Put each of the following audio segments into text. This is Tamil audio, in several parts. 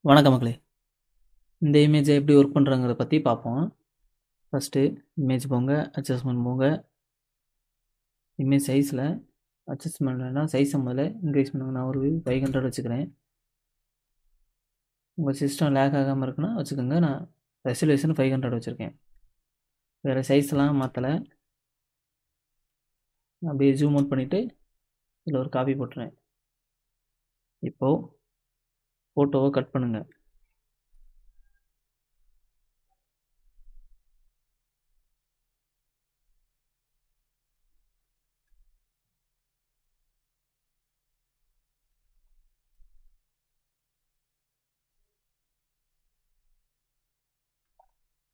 வணக்கம் மக்களே. இந்த இமேஜை எப்படி ஒர்க் பண்ணுறங்கிறத பற்றி பார்ப்போம். ஃபஸ்ட்டு இமேஜ் போங்க, அட்ஜஸ்ட்மெண்ட் போங்க. இமேஜ் சைஸில் அட்ஜஸ்ட்மெண்ட்னா சைஸை முதல்ல இன்க்ரீஸ் பண்ணுங்க. நான் ஒரு 500 வச்சுக்கிறேன். உங்கள் சிஸ்டம் லேக் ஆகாமல் இருக்குன்னா வச்சுக்கோங்க. நான் ரெசல்யூஷன் 500 வச்சுருக்கேன். வேறு சைஸ்லாம் மாற்றலை. அப்படியே ஜூம் அவுட் பண்ணிவிட்டு இதில் ஒரு காப்பி போட்டுறேன். இப்போது ஃபோட்டோவை கட் பண்ணுங்கள்.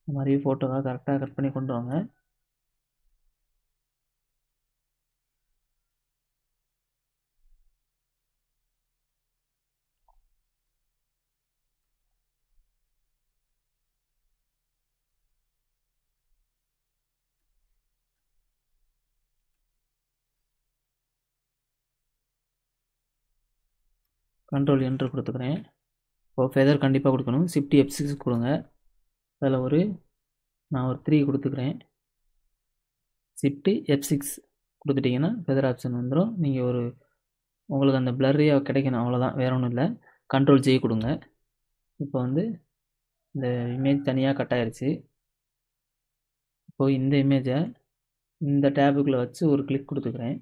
இந்த மாதிரி ஃபோட்டோவை கரெக்டாக கட் பண்ணி கொண்டு வாங்க. கண்ட்ரோல் என்ட்ரு கொடுத்துக்கிறேன். இப்போ ஃபெதர் கண்டிப்பாக கொடுக்கணும். ஷிஃப்ட் F6 கொடுங்க. அதில் நான் ஒரு 3 கொடுத்துக்கிறேன். ஷிஃப்ட் F6 கொடுத்துட்டிங்கன்னா ஃபெதர் ஆப்ஷன் வந்துடும். நீங்கள் உங்களுக்கு அந்த பிளர்ரியாக கிடைக்கணும், அவ்வளோதான், வேறு ஒன்றும் இல்லை. கண்ட்ரோல் J கொடுங்க. இப்போ இந்த இமேஜ் தனியாக கட் ஆயிடுச்சு. இப்போது இந்த இமேஜை இந்த டேபுக்குள்ளே வச்சு ஒரு கிளிக் கொடுத்துக்கிறேன்.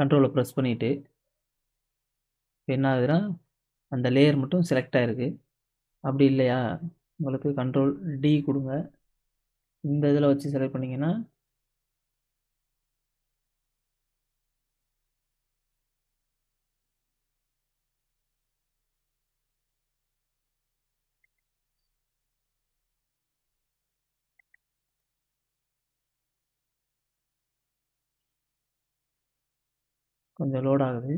கண்ட்ரோலை ப்ரெஸ் பண்ணிவிட்டு இப்போ என்ன ஆகுதுன்னா அந்த லேயர் மட்டும் செலக்ட் ஆகிருக்கு. அப்படி இல்லையா, உங்களுக்கு கண்ட்ரோல் D கொடுங்க. இந்த இதில் வச்சு செலக்ட் பண்ணிங்கன்னா கொஞ்சம் லோட் ஆகுது.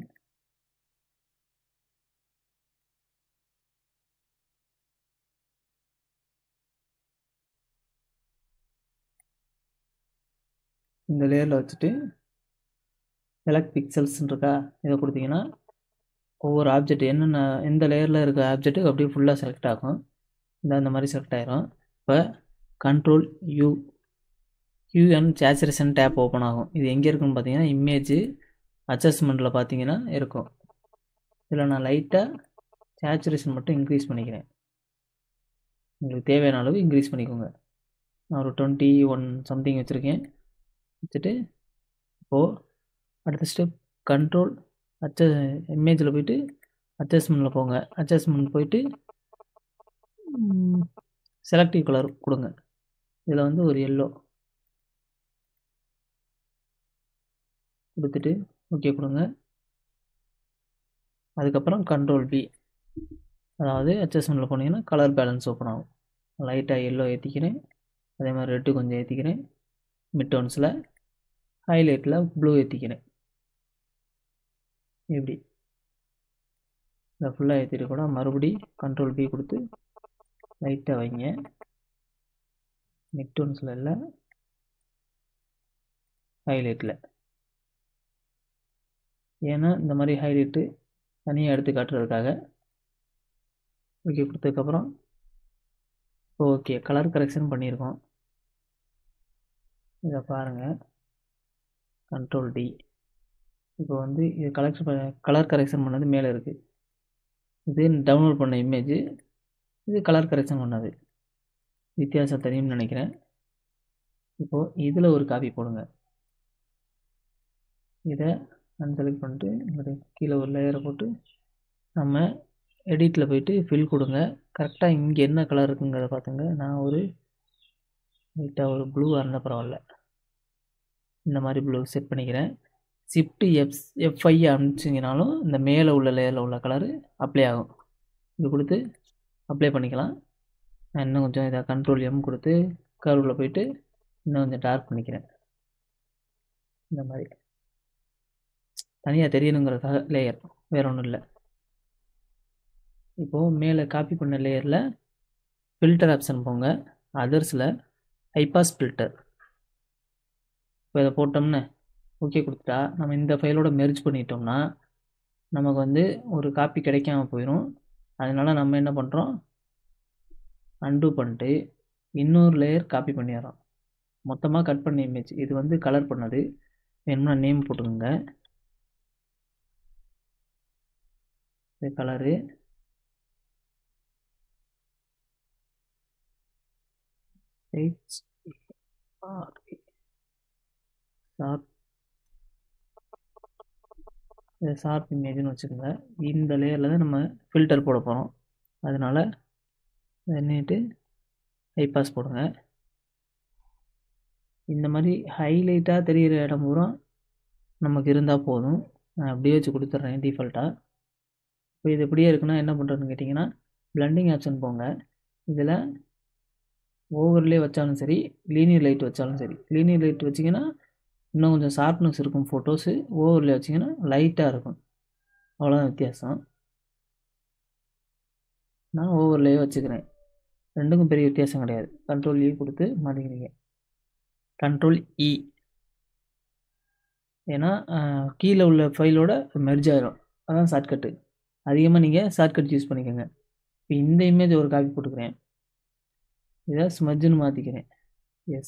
இந்த லேயரில் வச்சுட்டு செலக்ட் பிக்சல்ஸ்ன்னு இருக்கா, இதை கொடுத்தீங்கன்னா ஒவ்வொரு ஆப்ஜெக்ட் எந்த லேயரில் இருக்க ஆப்ஜெக்ட்டு அப்படியே ஃபுல்லாக செலக்ட் ஆகும். இந்த மாதிரி செலக்ட் ஆகிரும். இப்போ control and saturation tab open ஆகும். இது எங்கே இருக்குன்னு பார்த்தீங்கன்னா இமேஜ் அட்ஜஸ்ட்மெண்ட்டில் பார்த்தீங்கன்னா இருக்கும். இதில் நான் லைட்டாக சேச்சுரேஷன் மட்டும் இன்க்ரீஸ் பண்ணிக்கிறேன். உங்களுக்கு தேவையான அளவு இன்க்ரீஸ் பண்ணிக்கோங்க. நான் ஒரு 21 சம்திங் வச்சுருக்கேன். வச்சுட்டு இப்போது அடுத்த ஸ்டெப் கண்ட்ரோல் இமேஜில் போய்ட்டு அட்ஜஸ்ட்மெண்ட்டில் போங்க. அட்ஜஸ்ட்மெண்ட் போய்ட்டு செலக்டிவ் கலர் கொடுங்க. இதில் ஒரு எல்லோ கொடுத்துட்டு ஓகே கொடுங்க. அதுக்கப்புறம் கண்ட்ரோல் B, அதாவது அட்ஜஸ்ட்மெண்ட்டில் போனீங்கன்னா கலர் பேலன்ஸ் ஓப்பன் ஆகும். லைட்டாக எல்லோ ஏற்றிக்கிறேன். அதே மாதிரி ரெட்டு கொஞ்சம் ஏற்றிக்கிறேன். Mid டோன்ஸில் ஹைலைட்டில் blue ஏற்றிக்கிறேன். இப்படி இதை ஃபுல்லாக ஏற்றிட்டு கூட மறுபடி கண்ட்ரோல் B கொடுத்து லைட்டாக வைங்க. மிட் டோன்ஸில் இல்லை, ஹைலைட்டில். ஏன்னா இந்த மாதிரி ஹைலைட்டு தனியாக எடுத்து காட்டுறதுக்காக. ஓகே கொடுத்ததுக்கப்புறம் ஓகே கலர் கரெக்ஷன் பண்ணியிருக்கோம். இதை பாருங்கள், கண்ட்ரோல் D. இப்போ இது கலர் கரெக்ஷன் பண்ணது மேலே இருக்குது. இது டவுன்லோட் பண்ண இமேஜ், இது கலர் கரெக்ஷன் பண்ணது. வித்தியாசம் தெரியும்னு நினைக்கிறேன். இப்போது இதில் ஒரு காப்பி போடுங்க. இதை அன்செலக்ட் பண்ணிட்டு கீழே ஒரு லேயரை போட்டு நம்ம எடிட்டில் போய்ட்டு ஃபில் கொடுங்க. கரெக்டாக இங்கே என்ன கலர் இருக்குங்கிறத பார்த்துங்க. நான் லைட்டாக ஒரு ப்ளூவாக இருந்தால் பரவாயில்ல, இந்த மாதிரி ப்ளூ செட் பண்ணிக்கிறேன். ஷிஃப்ட் F5 அனுப்பிச்சிங்கனாலும் இந்த மேலே உள்ள லேயரில் உள்ள கலரு அப்ளை ஆகும். இது கொடுத்து அப்ளை பண்ணிக்கலாம். நான் இன்னும் கொஞ்சம் இதை கண்ட்ரோல் M கொடுத்து கர்வில் போய்ட்டு இன்னும் கொஞ்சம் டார்க் பண்ணிக்கிறேன். இந்த மாதிரி தனியாக தெரியணுங்கிறதுக்காக லேயர், வேறு ஒன்றும் இல்லை. இப்போது மேலே காப்பி பண்ண லேயரில் ஃபில்டர் ஆப்ஷன் போங்க. அதர்ஸில் ஹைபாஸ் ஃபில்டர். இப்போ இதை போட்டோம்னு ஓகே கொடுத்துட்டா நம்ம இந்த ஃபைலோட மெர்ஜ் பண்ணிட்டோம்னா நமக்கு ஒரு காப்பி கிடைக்காம போயிடும். அதனால நம்ம என்ன பண்ணுறோம், அன்டூ பண்ணிட்டு இன்னொரு லேயர் காப்பி பண்ணிடுறோம். மொத்தமாக கட் பண்ண இமேஜ் இது வந்து கலர் பண்ணது. வேணும்னா நேம் போட்டுக்கோங்க. இது கலரு ஷார்ப் இமேஜ்னு வச்சுக்கோங்க. இந்த லேயரில் தான் நம்ம ஃபில்டர் போட போகிறோம். அதனால் என்னட்டு ஹைபாஸ் போடுங்க. இந்த மாதிரி ஹைலைட்டாக தெரிகிற இடம் பூரா நமக்கு இருந்தால் போதும். நான் அப்படியே வச்சு கொடுத்துட்றேன் டிஃபால்ட்டாக. இப்போ இது எப்படியே இருக்குன்னா என்ன பண்ணுறதுன்னு கேட்டிங்கன்னா, பிளண்டிங் ஆப்ஷன் போங்க. இதில் ஓவர்லே வச்சாலும் சரி, லீனியர் லைட் வச்சாலும் சரி. லீனியர் லைட் வச்சிங்கன்னா இன்னும் கொஞ்சம் ஷார்ப்னஸ் இருக்கும் ஃபோட்டோஸு. ஓவர்லே வச்சிங்கன்னா லைட்டாக இருக்கும். அவ்வளோதான் வித்தியாசம். நான் ஓவர்லே வச்சுக்கிறேன். ரெண்டுக்கும் பெரிய வித்தியாசம் கிடையாது. கண்ட்ரோல் இ கொடுத்து மாற்றிக்கிறீங்க. கண்ட்ரோல் இ, ஏன்னா கீழே உள்ள ஃபைலோட மெர்ஜ் ஆயிரும். அதான் ஷார்ட்கட்டு. அதிகமாக நீங்கள் ஷார்ட்கட் யூஸ் பண்ணிக்கோங்க. இப்போ இந்த இமேஜ் ஒரு காப்பி போட்டுக்கிறேன். இதை ஸ்மஜ்னு மாற்றிக்கிறேன்.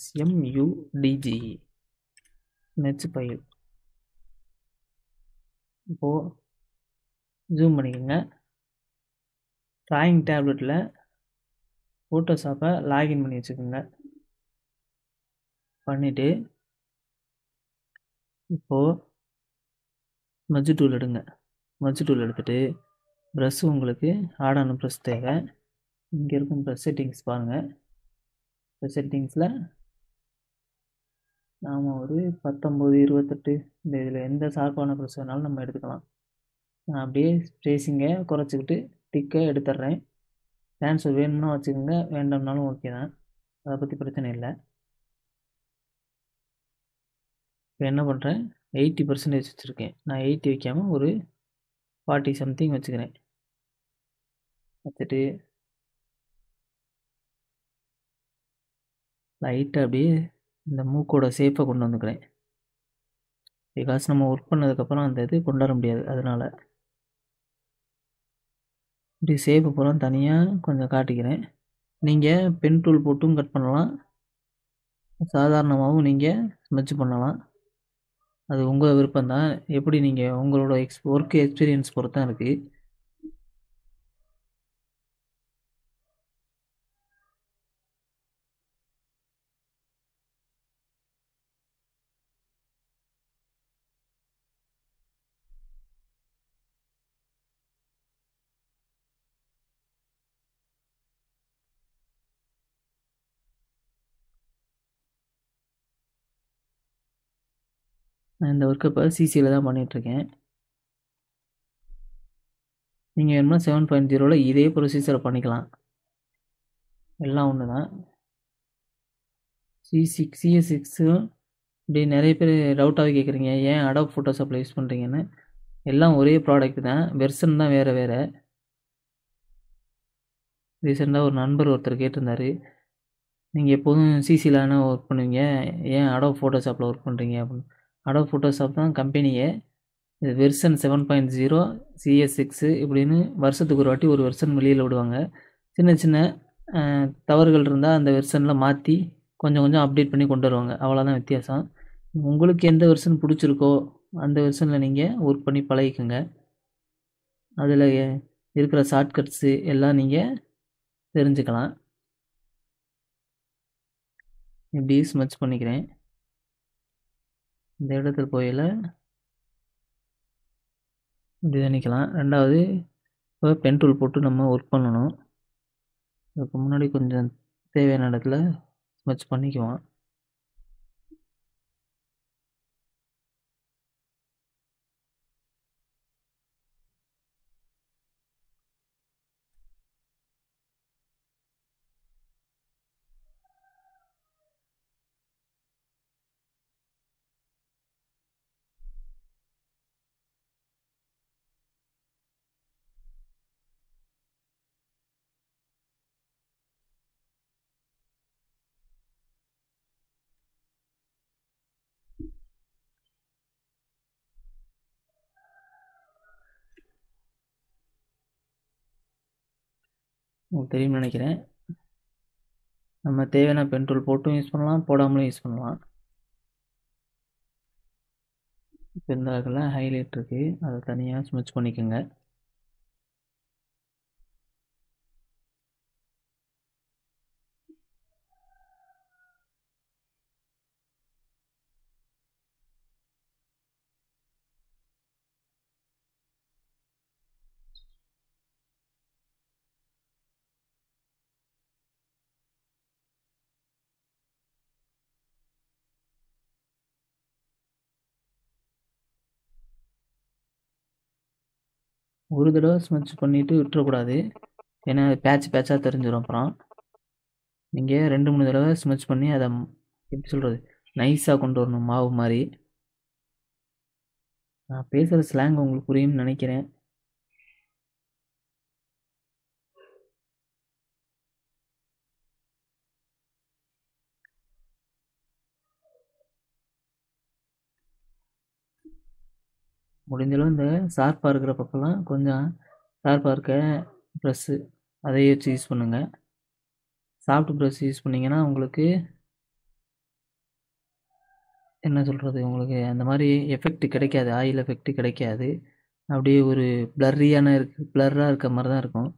SMUDGE smudge file. இப்போது ஜூம் பண்ணிக்கோங்க. ட்ராயிங் டேப்லெட்டில் ஃபோட்டோஷாப்பை லாகின் பண்ணி வச்சுக்கோங்க. பண்ணிவிட்டு இப்போது ஸ்மஜ் டூல் எடுங்க. ஸ்மஜ் டூல் எடுத்துகிட்டு ப்ரஷ் உங்களுக்கு ஆடான ப்ரஷ் தேவை. இங்கே இருக்கும் ப்ரஷ் செட்டிங்ஸ் பாருங்கள். ப்ரஷ் செட்டிங்ஸில் நாம் ஒரு 19, 28 இந்த இதில் எந்த ஷார்ப்பான ப்ரஷ் வேணாலும் நம்ம எடுத்துக்கலாம். நான் அப்படியே ஸ்பேஸிங்கை குறைச்சிக்கிட்டு டிக்கை எடுத்துட்றேன். ட்ரான்ஸ்ஃபர் வேணும்னா வச்சுக்கோங்க, வேண்டாம்னாலும் ஓகே தான். அதை பற்றி பிரச்சனை இல்லை. இப்போ என்ன பண்ணுறேன், 80% வச்சுருக்கேன். நான் 80 வைக்காமல் ஒரு 40 சம்திங் வச்சுக்கிறேன். வச்சுட்டு லைட்டாக அப்படியே இந்த மூக்கோட ஷேப்பை கொண்டு வந்துக்கிறேன். பிகாஸ் நம்ம ஒர்க் பண்ணதுக்கப்புறம் அந்த இது கொண்டு வர முடியாது. அதனால் இப்படி ஷேப்பை பூரா தனியாக கொஞ்சம் காட்டிக்கிறேன். நீங்கள் பென் டூல் போட்டும் கட் பண்ணலாம், சாதாரணமாகவும் நீங்கள் ஸ்மெட்ச் பண்ணலாம். அது உங்கள் விருப்பம்தான். எப்படி நீங்கள் உங்களோட ஒர்க் எக்ஸ்பீரியன்ஸ் பொறுத்து தான் இருக்குது. நான் இந்த ஒர்க்கை இப்போ சிசியில் தான் பண்ணிகிட்ருக்கேன். நீங்கள் வேணும்னா 7.0 இதே ப்ரொசீஜரை பண்ணிக்கலாம். எல்லாம் ஒன்று தான். CS6 இப்படி நிறைய பேர் டவுட்டாகவே கேட்குறீங்க, ஏன் அடாப் ஃபோட்டோஷாப்பில் யூஸ் பண்ணுறீங்கன்னு. எல்லாம் ஒரே ப்ராடக்ட் தான், வெர்ஷன் தான் வேறு வேறு. ரீசெண்டாக ஒரு நண்பர் ஒருத்தர் கேட்டிருந்தார், நீங்கள் எப்போதும் சிசியில் தானே ஒர்க் பண்ணுவீங்க, ஏன் அடாப் ஃபோட்டோஷாப்பில் ஒர்க் பண்ணுறீங்க அப்படின்னு. அடாப் ஃபோட்டோஷாப் தான் கம்பெனியே. இது வெர்ஷன் 7.0 CS6 இப்படின்னு வருஷத்துக்கு ஒரு வாட்டி ஒரு வெர்ஷன் வெளியில் விடுவாங்க. சின்ன சின்ன தவறுகள் இருந்தால் அந்த வெர்ஷனில் மாற்றி கொஞ்சம் கொஞ்சம் அப்டேட் பண்ணி கொண்டு வருவாங்க. அவ்வளோதான் வித்தியாசம். உங்களுக்கு எந்த வெர்ஷன் பிடிச்சிருக்கோ அந்த வெர்ஷனில் நீங்கள் ஒர்க் பண்ணி பழகிக்கோங்க. அதில் இருக்கிற ஷார்ட்கட்ஸு எல்லாம் நீங்கள் தெரிஞ்சுக்கலாம். இப்படி ஸ்மெட்ச் பண்ணிக்கிறேன். இந்த இடத்துல போயில இப்படி நினைக்கலாம். ரெண்டாவது இப்போ பென் டூல் போட்டு நம்ம ஒர்க் பண்ணணும். அதுக்கு முன்னாடி கொஞ்சம் தேவையான இடத்துல ஸ்மெட்ச் பண்ணிக்குவோம். உங்களுக்கு தெரியும்னு நினைக்கிறேன். நம்ம தேவையான பென் டூல் போட்டும் யூஸ் பண்ணலாம், போடாமலும் யூஸ் பண்ணலாம். இப்போ இந்த இடத்துல ஹைலைட் இருக்குது, அதை தனியாக ஸ்மெச் பண்ணிக்கோங்க. ஒரு தடவை ஸ்மெச் பண்ணிவிட்டு விட்டுறக்கூடாது, ஏன்னா பேட்சாக தெரிஞ்சிடும். அப்புறம் நீங்கள் 2-3 தடவை ஸ்மெச் பண்ணி அதை எப்படி சொல்கிறது, நைஸாக கொண்டு வரணும், மாவு மாதிரி. நான் பேசுகிற ஸ்லாங் உங்களுக்கு புரியும்னு நினைக்கிறேன். முடிஞ்சளவு இந்த ஷார்ப்பாக இருக்கிற பக்கம்லாம் கொஞ்சம் ஷார்ப்பாக இருக்க ப்ரெஸ்ஸு அதை வச்சு யூஸ் பண்ணுங்கள். சாஃப்ட் ப்ரெஷ் யூஸ் பண்ணிங்கன்னா உங்களுக்கு என்ன சொல்கிறது, உங்களுக்கு அந்த மாதிரி எஃபெக்ட் கிடைக்காது, ஆயில் எஃபெக்ட் கிடைக்காது. அப்படியே ஒரு பிளர்ராக இருக்க மாதிரி தான் இருக்கும்.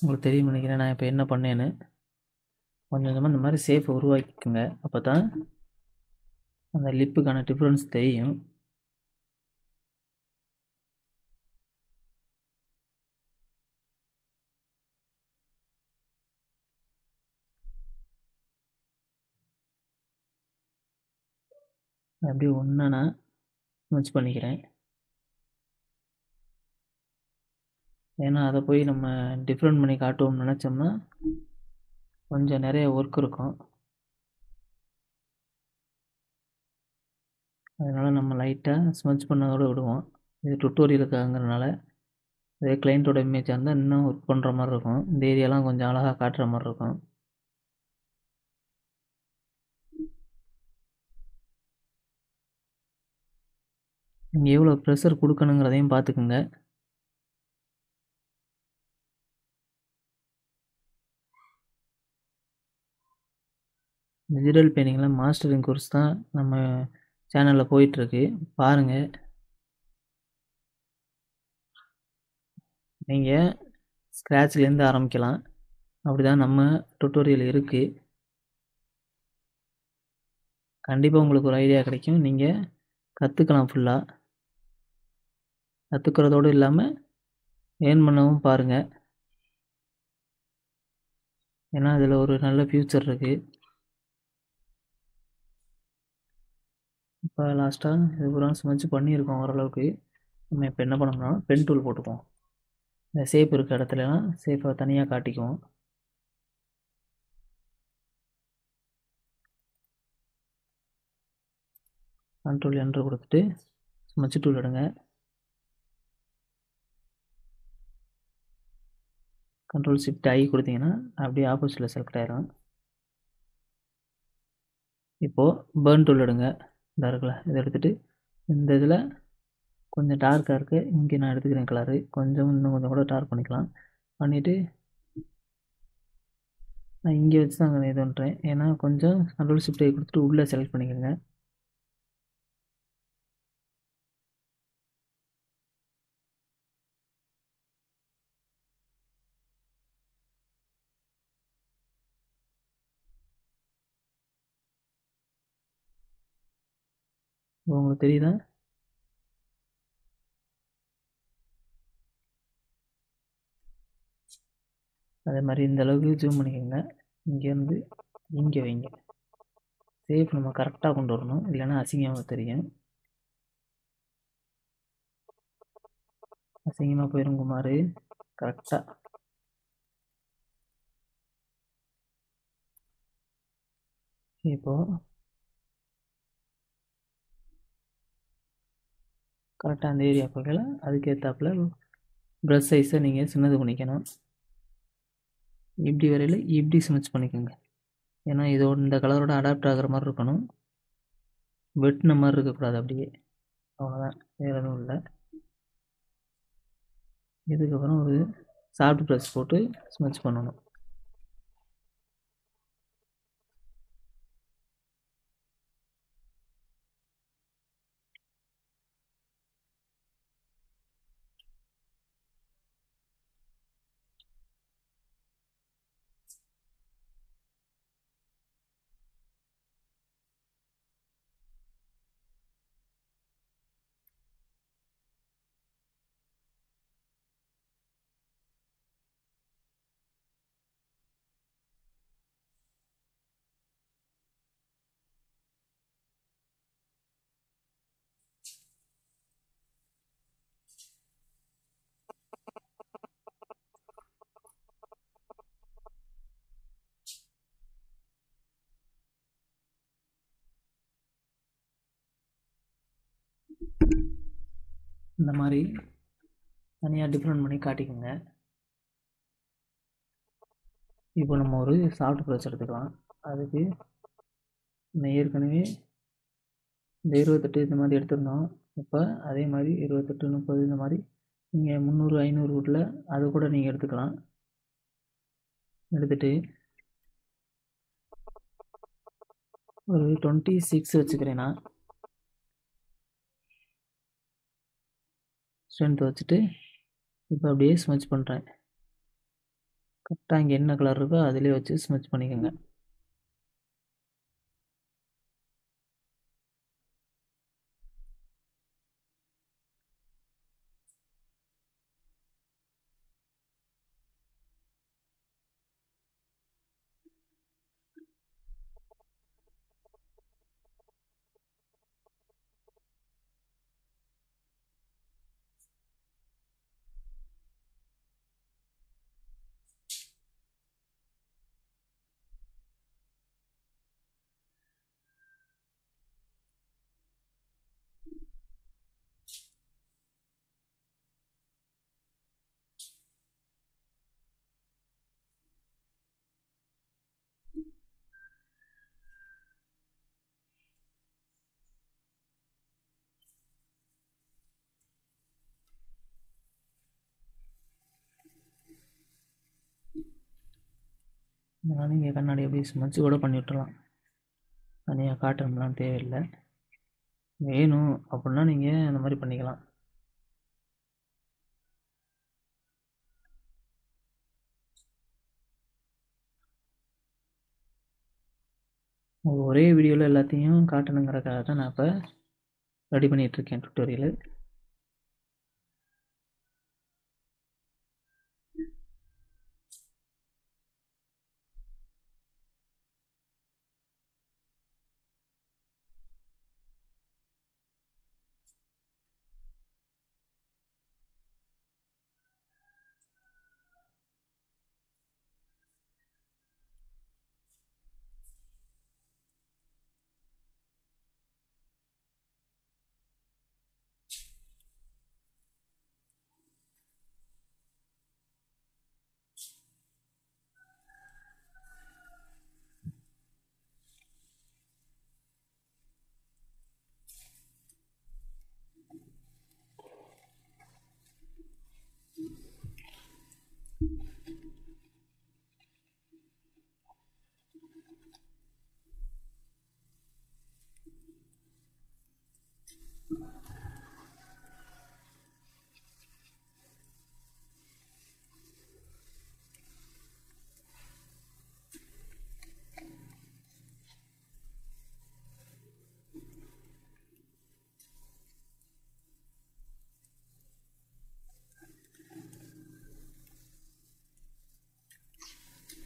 உங்களுக்கு தெரியும் நினைக்கிறேன் நான் இப்போ என்ன பண்ணேன்னு. கொஞ்சம் கொஞ்சமாக இந்த மாதிரி ஷேப்பை உருவாக்கிக்கோங்க, அப்போ தான் அந்த லிப்புக்கான டிஃப்ரென்ஸ் தெரியும். அப்படியே ஒன்றா நான் மிக்ஸ் பண்ணிக்கிறேன், ஏன்னா அதை போய் நம்ம டிஃப்ரெண்ட் பண்ணி காட்டுவோம்னு நினச்சோம்னா கொஞ்சம் நிறைய ஒர்க் இருக்கும். அதனால் நம்ம லைட்டாக ஸ்மெச் பண்ணதோடு விடுவோம். இது டுட்டோரியலுக்காங்கிறனால இதே கிளைண்ட்டோட இமேஜாக இருந்தால் இன்னும் ஒர்க் பண்ணுற மாதிரி இருக்கும், இந்த ஏரியாலாம் கொஞ்சம் அழகாக காட்டுற மாதிரி இருக்கும். நீங்கள் எவ்வளோ ப்ரெஷர் கொடுக்கணுங்கிறதையும் பார்த்துக்குங்க. டிஜிட்டல் பெயிண்டிங்கில் மாஸ்டரிங் கோர்ஸ் தான் நம்ம சேனலில் போயிட்டுருக்கு, பாருங்கள். நீங்கள் ஸ்க்ராட்ச்லேருந்து ஆரம்பிக்கலாம், அப்படி தான் நம்ம டுட்டோரியல் இருக்குது. கண்டிப்பாக உங்களுக்கு ஒரு ஐடியா கிடைக்கும், நீங்கள் கற்றுக்கலாம். ஃபுல்லாக கற்றுக்கிறதோடு இல்லாமல் ஏர்ன் பண்ணவும் பாருங்கள், ஏன்னா அதில் ஒரு நல்ல ஃப்யூச்சர் இருக்குது. இப்போ லாஸ்ட்டாக இது பூரா ஸ்மெச் பண்ணியிருக்கோம் ஓரளவுக்கு. நம்ம இப்போ என்ன பண்ணோம்னா பென் டூல் போட்டுக்குவோம். இந்த ஷேப் இருக்க இடத்துலலாம் ஷேப்பை தனியாக காட்டிக்குவோம். கண்ட்ரோல் என்ட்ரு கொடுத்துட்டு ஸ்மெச் டூல் எடுங்க. கண்ட்ரோல் ஷிஃப்ட் ஐ கொடுத்தீங்கன்னா அப்படியே ஆப்போசிட்டில் செலக்ட் ஆயிரும். இப்போது பர்ன் டூல் எடுங்க, இந்த இருக்குல்ல, இதை எடுத்துகிட்டு இந்த இதில் கொஞ்சம் டார்க்காக இருக்குது, இங்கே நான் எடுத்துக்கிறேன் கலரு, கொஞ்சம் இன்னும் கொஞ்சம் கூட டார்க் பண்ணிக்கலாம். பண்ணிவிட்டு நான் இங்கே வச்சு தான் இது பண்ணுறேன், ஏன்னா கொஞ்சம் கண்ட்ரோல் ஷிஃப்ட் ஐ கொடுத்துட்டு உள்ளே செலக்ட் பண்ணிக்கோங்க. உங்களுக்கு தெரியுதா? அதே மாதிரி இந்த அளவுக்கு ஜூம் பண்ணிக்கோங்க. இங்கேருந்து இங்கே வைங்க. சேஃப் நம்ம கரெக்டாக கொண்டு வரணும், இல்லைன்னா அசிங்கமாக தெரியும். அசிங்கமாக போயிடும் குமார். கரெக்டாக இப்போது கரெக்டாக அந்த ஏரியா பார்க்கல, அதுக்கேற்றாப்புல ப்ரஷ் சைஸை நீங்கள் சின்னது பண்ணிக்கணும். இப்படி வரையில் இப்படி ஸ்மெச் பண்ணிக்கோங்க. ஏன்னா இதோட இந்த கலரோட அடாப்ட் ஆகிற மாதிரி இருக்கணும், வெட்டின மாதிரி இருக்கக்கூடாது. அப்படியே அவ்வளோதான், வேறு எதுவும் இல்லை. இதுக்கப்புறம் ஒரு சாஃப்ட் ப்ரஷ் போட்டு ஸ்மெச் பண்ணணும். இந்த மாதிரி தனியாக டிஃப்ரெண்ட் பண்ணி காட்டிக்கோங்க. இப்போ நம்ம ஒரு சாஃப்ட் ப்ரஷ் எடுத்துக்கலாம். அதுக்கு நம்ம ஏற்கனவே இந்த 28 இந்த மாதிரி எடுத்திருந்தோம். இப்போ அதே மாதிரி 28, 30 இந்த மாதிரி நீங்கள் 300, 500 வீட்டில் அது கூட நீங்கள் எடுத்துக்கலாம். எடுத்துகிட்டு ஒரு 26 வச்சுக்கிறேன் நான். ஸ்ட்ரென்த் வச்சுட்டு இப்போ அப்படியே ஸ்மெச் பண்ணுறேன். கரெக்டாக இங்கே என்ன கலர் இருக்கோ அதிலே வச்சு ஸ்மெச் பண்ணிக்கோங்க. அதனால் நீங்கள் கண்ணாடி அப்படியே ஸ்மெச் கூட பண்ணி விட்டுறலாம். தனியாக காட்டணும்லாம் தேவையில்லை. வேணும் அப்படின்னா நீங்கள் அந்த மாதிரி பண்ணிக்கலாம். ஒரே வீடியோவில் எல்லாத்தையும் காட்டணுங்கிறக்காக தான் நான் இப்போ ரெடி பண்ணிகிட்ருக்கேன் டுட்டோரியல்.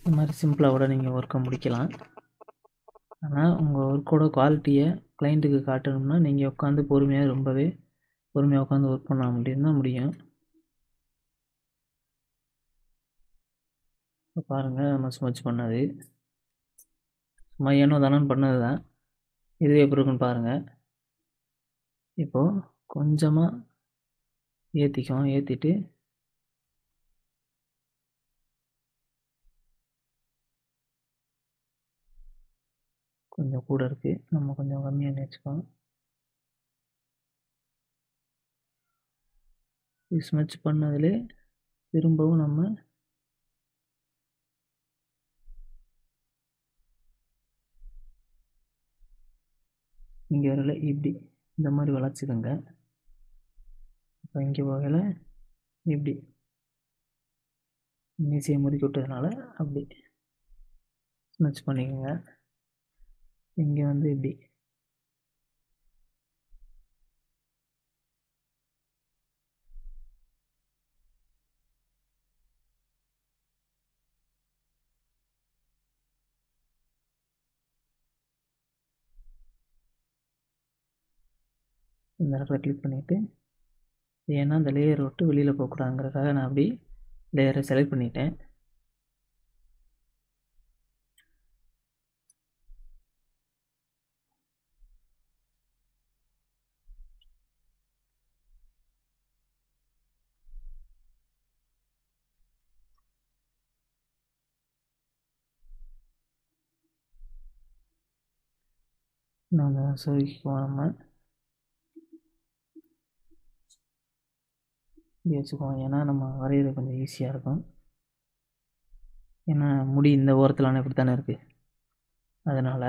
இந்த மாதிரி சிம்பிளாக கூட நீங்கள் ஒர்க்கை முடிக்கலாம். ஆனால் உங்கள் ஒர்க்கோட குவாலிட்டியை கிளைண்ட்டுக்கு காட்டணும்னா நீங்கள் உட்காந்து பொறுமையாக ரொம்பவே பொறுமையாக உட்காந்து ஒர்க் பண்ண முடியும்னா முடியும். இப்போ பாருங்கள் நம்ம ஸ்மச் பண்ணது சும்மா ஏனோ தானோன்னு பண்ணது தான். இதுவே எப்படி இருக்குன்னு பாருங்கள். இப்போது கொஞ்சமாக ஏற்றிட்டு கொஞ்சம் கூட இருக்குது, நம்ம கொஞ்சம் கம்மியாக வச்சுக்கலாம். ஸ்மச் பண்ணதிலே திரும்பவும் நம்ம இங்கே வரல இப்படி இந்த மாதிரி வளைச்சிக்கோங்க. இப்போ இங்கே போகல இப்படி மீசையை முறுக்கி விட்டதுனால அப்படி ஸ்மச் பண்ணிக்கோங்க. இங்கே வந்து இப்படி இந்த இடத்துல கிளிக் பண்ணிவிட்டு, ஏன்னா அந்த லேயர் விட்டு வெளியில் போகக்கூடாதுங்கிறதுக்காக நான் அப்படி லேயரை செலக்ட் பண்ணிட்டேன். நம்ம சொருக்கிக்குவோம். நம்ம இப்படி வச்சுக்குவோம், ஏன்னா நம்ம வரைகிறது கொஞ்சம் ஈஸியாக இருக்கும். ஏன்னா முடி இந்த ஓரத்தில் இப்படி தானே இருக்குது, அதனால்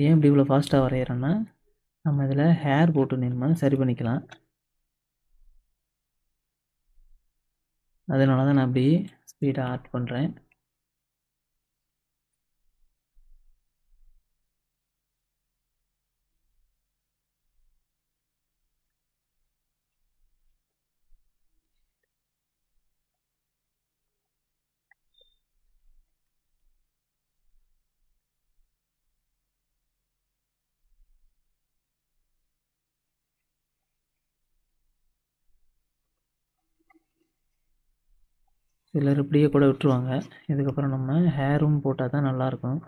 ஏன் இப்படி இவ்வளோ ஃபாஸ்ட்டாக வரைகிறோன்னா நம்ம இதில் ஹேர் போட்டு நின்று சரி பண்ணிக்கலாம். அதனால தான் நான் அப்படி ஸ்பீடாக ஆட் பண்ணுறேன். சிலர் இப்படியே கூட விட்டுருவாங்க. இதுக்கப்புறம் நம்ம ஹேரும் போட்டால் தான் நல்லாயிருக்கும்.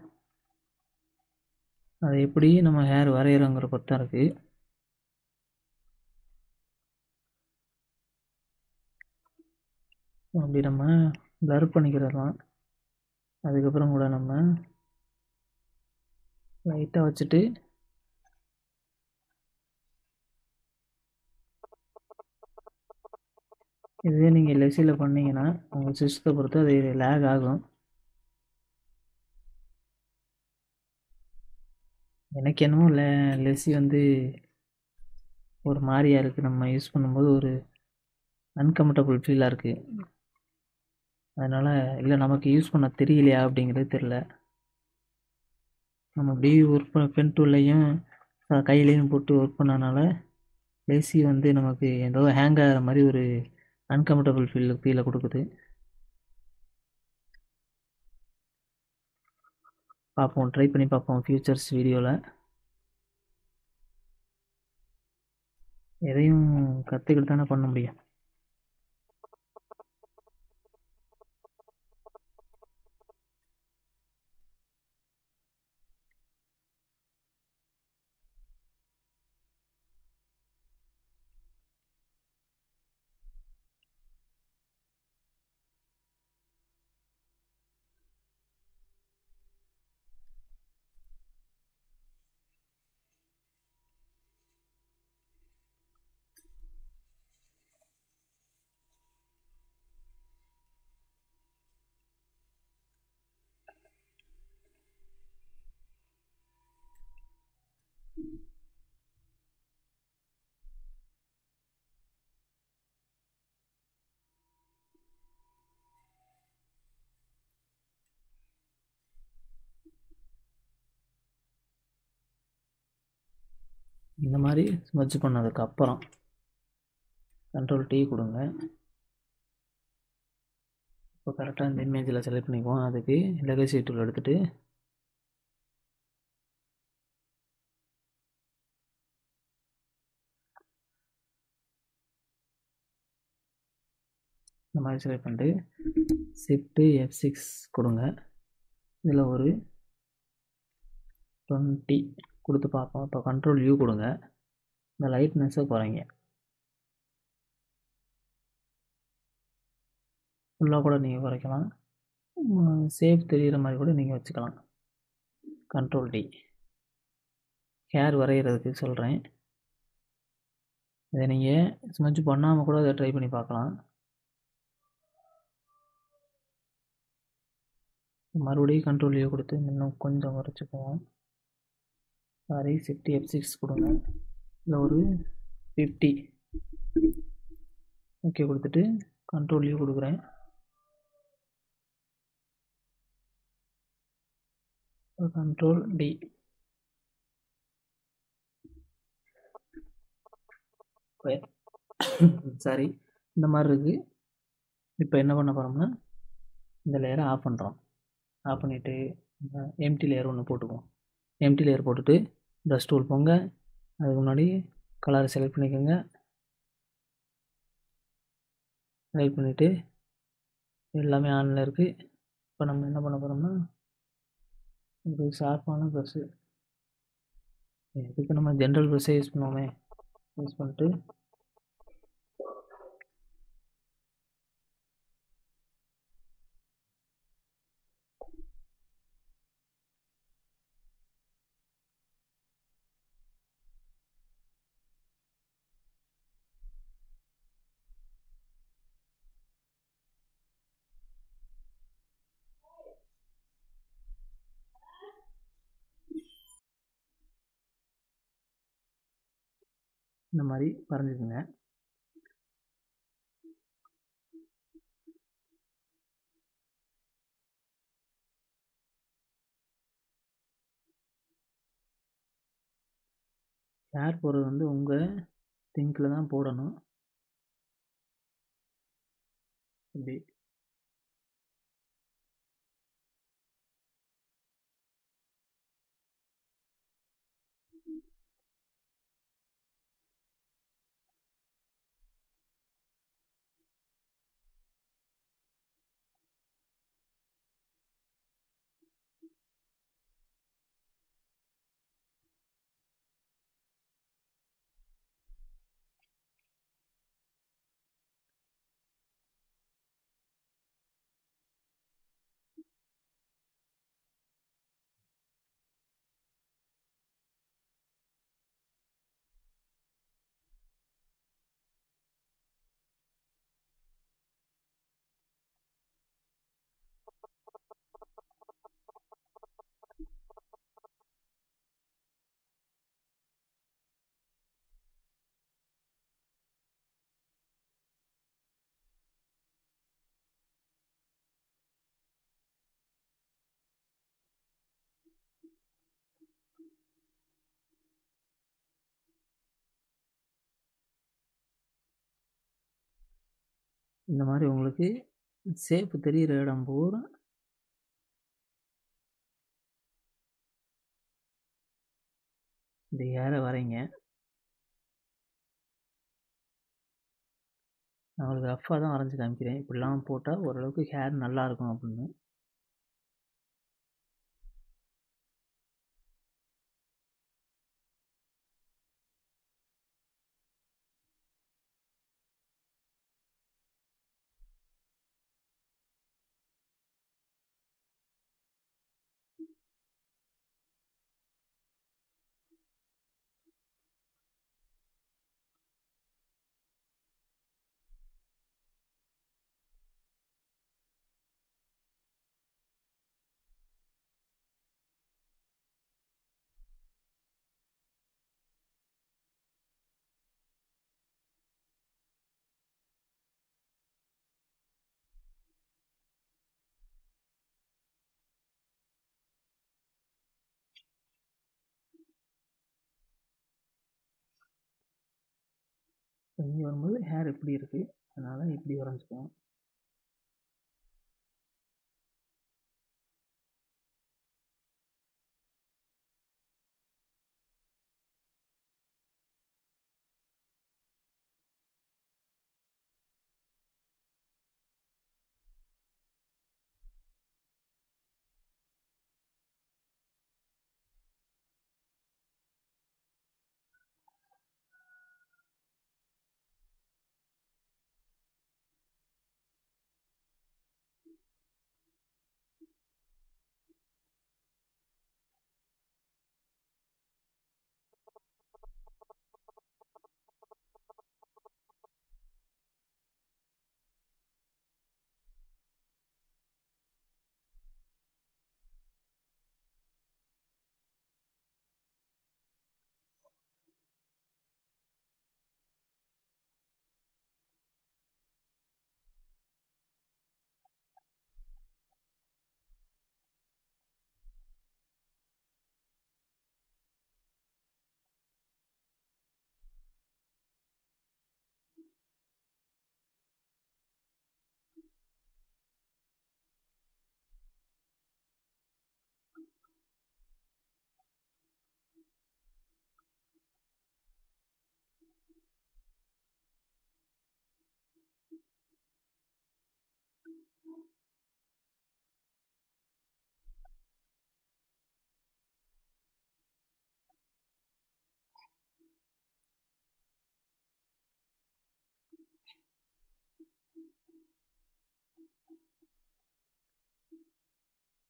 அதை எப்படி நம்ம ஹேர் வரைகிறோங்கிற பொறுத்து தான் இருக்குது. அப்படி நம்ம பிளர் பண்ணிக்கிறதெல்லாம். அதுக்கப்புறம் கூட நம்ம லைட்டாக வச்சுட்டு இதுவே நீங்கள் லெஸியில் பண்ணிங்கன்னா உங்கள் சிஸ்டத்தை பொறுத்து அது லேக் ஆகும். எனக்கு என்னமோ லெஸி வந்து ஒரு மாதிரியாக இருக்குது, நம்ம யூஸ் பண்ணும்போது ஒரு அன்கம்ஃபர்டபுள் ஃபீலாக இருக்குது. அதனால் இல்லை நமக்கு யூஸ் பண்ண தெரியலையா அப்படிங்கிறது தெரில. நம்ம அப்படியே ஒர்க் பென் டூல்லையும் கையிலையும் போட்டு ஒர்க் பண்ணனால லெஸி வந்து நமக்கு ஏதோ ஹேங் ஆகிற மாதிரி ஒரு அன்கம்ஃபர்டபுள் ஃபீலை கொடுக்குது. பார்ப்போம், ட்ரை பண்ணி பார்ப்போம் ஃபியூச்சர்ஸ் வீடியோவில். எதையும் கற்றுக்கிட்டு தானே பண்ண முடியும். இந்த மாதிரி ஸ்மட்ச் பண்ணதுக்கப்புறம் கண்ட்ரோல் T கொடுங்க. இப்போ கரெக்டாக இந்த இமேஜில் செலக்ட் பண்ணிக்குவோம். அதுக்கு லெகசி டூல் எடுத்துகிட்டு இந்த மாதிரி செலக்ட் பண்ணிட்டு Shift F6 கொடுங்க. இதில் ஒரு 20 கொடுத்து பார்ப்போம். இப்போ கண்ட்ரோல் U கொடுங்க. இந்த லைட்னஸை குறைங்க. ஃபுல்லாக கூட நீங்கள் குறைக்கலாம். சேஃப் தெரிகிற மாதிரி கூட நீங்கள் வச்சுக்கலாம். Control D. ஹேர் வரைகிறதுக்கு சொல்கிறேன். இதை நீங்கள் ஸ்மட்ச் பண்ணாமல் கூட அதை ட்ரை பண்ணி பார்க்கலாம். மறுபடியும் கண்ட்ரோல் U கொடுத்து இன்னும் கொஞ்சம் குறைச்சிக்குவோம். சாரி, Shift F6 கொடுங்க. இதில் ஒரு 50 ஓகே கொடுத்துட்டு கண்ட்ரோல் U கொடுக்குறேன். Control D. சாரி, இந்த மாதிரி இருக்குது. இப்போ என்ன பண்ண போகிறோம்னா இந்த லேயரை ஆஃப் பண்ணுறோம். ஆஃப் பண்ணிவிட்டு எம்டி லேயர் ஒன்று போட்டுக்குவோம். எம்டி லேயர் போட்டுட்டு ப்ரஷ் டூல் போங்க. அதுக்கு முன்னாடி கலரை செலக்ட் பண்ணிக்கோங்க. செலக்ட் பண்ணிவிட்டு எல்லாமே ஆனில் இருக்குது. இப்போ நம்ம என்ன பண்ண போகிறோம்னா ஒரு ஷார்ப்பான ப்ரஷ்ஷு, இதுக்கு நம்ம ஜென்ரல் ப்ரஷ்ஷை யூஸ் பண்ணுவோமே, யூஸ் பண்ணிட்டு இந்த மாதிரி வரைஞ்சிக்கோங்க. ஹேர் போடுறது வந்து உங்கள் திங்கில் தான் போடணும். இப்படி இந்த மாதிரி உங்களுக்கு ஷேப்பு தெரிகிற இடம் பூரா இந்த ஹேரை வரைங்க. நான் உங்களுக்கு ரஃப்பாக தான் வரைஞ்சி காமிக்கிறேன். இப்படிலாம் போட்டால் ஓரளவுக்கு ஹேர் நல்லாயிருக்கும் அப்படின்னு. இங்கே வரும்போது ஹேர் இப்படி இருக்குது, அதனால் இப்படி வரைஞ்சிக்குவோம்.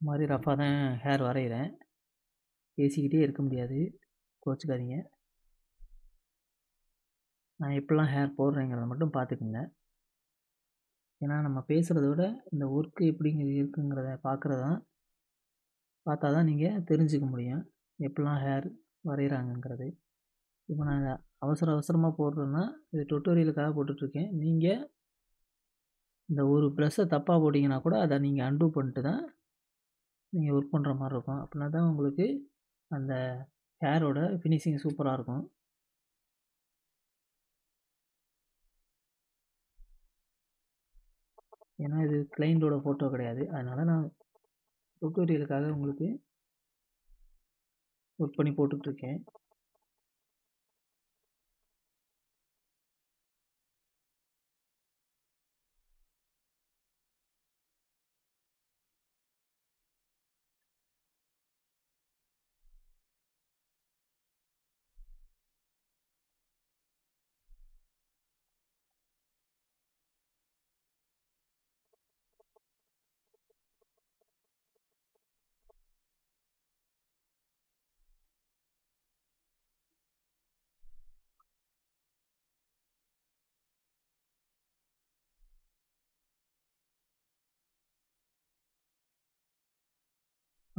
இந்த மாதிரி ரஃபாக தான் ஹேர் வரைகிறேன். பேசிக்கிட்டே இருக்க முடியாது, கோச்சிக்காதீங்க. நான் எப்படிலாம் ஹேர் போடுறேங்கிறத மட்டும் பார்த்துக்குங்க. ஏன்னா நம்ம பேசுகிறத விட இந்த ஒர்க்கு எப்படிங்க இருக்குங்கிறத பார்த்தா தான் நீங்கள் தெரிஞ்சுக்க முடியும், எப்படிலாம் ஹேர் வரைகிறாங்கங்கிறது. இப்போ நான் இதை அவசரமாக போடுறேன்னா இது டுட்டோரியலுக்காக போட்டுட்ருக்கேன். நீங்கள் இந்த ஒரு ப்ரெஷ்ஷை தப்பாக போட்டிங்கன்னா கூட அதை நீங்கள் அன்டூ பண்ணிட்டு தான் நீங்கள் ஒர்க் பண்ணுற மாதிரி இருக்கும். அப்படின்னா தான் உங்களுக்கு அந்த ஹேரோட ஃபினிஷிங் சூப்பராக இருக்கும். ஏன்னா இது கிளைண்ட்டோட ஃபோட்டோ கிடையாது, அதனால் நான் டுட்டோரியலுக்காக உங்களுக்கு ஒர்க் பண்ணி போட்டுட்ருக்கேன்.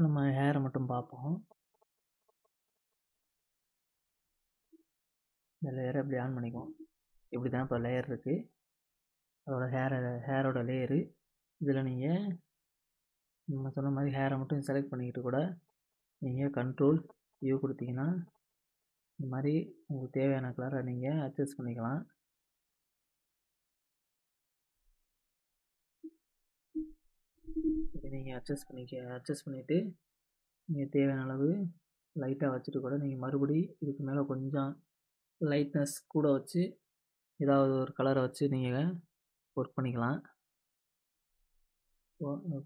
நம்ம ஹேரை மட்டும் பார்ப்போம். இந்த லேயரை இப்படி ஆன் பண்ணிக்குவோம். இப்படி தான் இப்போ லேயர் இருக்குது, அதோட ஹேரோட லேயரு. இதில் நீங்கள் நம்ம சொன்ன மாதிரி ஹேரை மட்டும் செலக்ட் பண்ணிக்கிட்டு கூட நீங்கள் கண்ட்ரோல் யூ கொடுத்தீங்கன்னா இந்த மாதிரி உங்களுக்கு தேவையான கலரை நீங்கள் அட்ஜஸ்ட் பண்ணிக்கலாம். இதை நீங்கள் அட்ஜஸ்ட் பண்ணிவிட்டு நீங்கள் தேவையான அளவு லைட்டாக வச்சுட்டு கூட நீங்கள் மறுபடி இதுக்கு மேலே கொஞ்சம் லைட்னஸ் கூட வச்சு ஏதாவது ஒரு கலரை வச்சு நீங்கள் ஒர்க் பண்ணிக்கலாம்.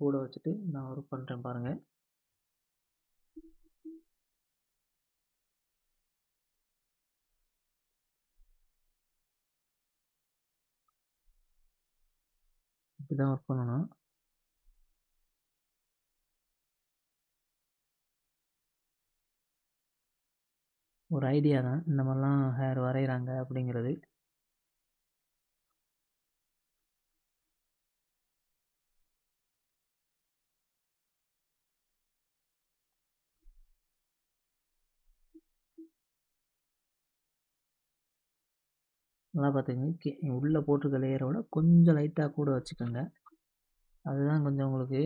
கூட வச்சுட்டு நான் ஒர்க் பண்ணுறேன் பாருங்கள். இப்படி தான் ஒர்க் பண்ணணும். ஒரு ஐடியா தான் இந்த மாதிரிலாம் ஹேர் வரைகிறாங்க அப்படிங்கிறது. நல்லா பார்த்துக்கங்க, உள்ளே போட்டிருக்க லேயரை விட கொஞ்சம் லைட்டாக கூட வச்சுக்கோங்க. அதுதான் கொஞ்சம் உங்களுக்கு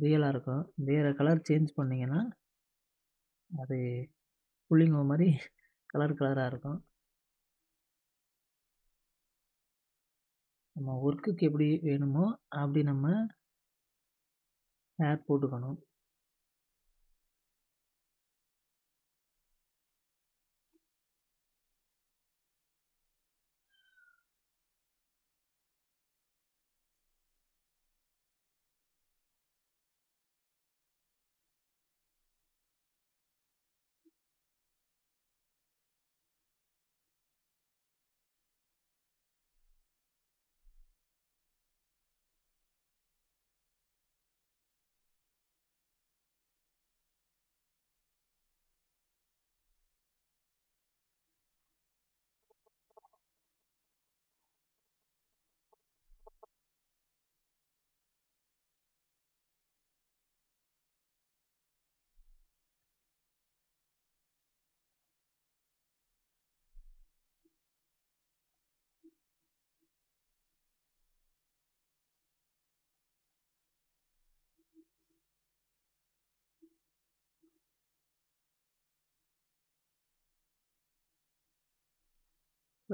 ரியலாக இருக்கும். வேறு கலர் சேஞ்ச் பண்ணிங்கன்னா அது புள்ளிங்கோ மாதிரி கலராக இருக்கும். நம்ம ஒர்க்குக்கு எப்படி வேணுமோ அப்படி நம்ம ஹேர் போட்டுக்கணும்.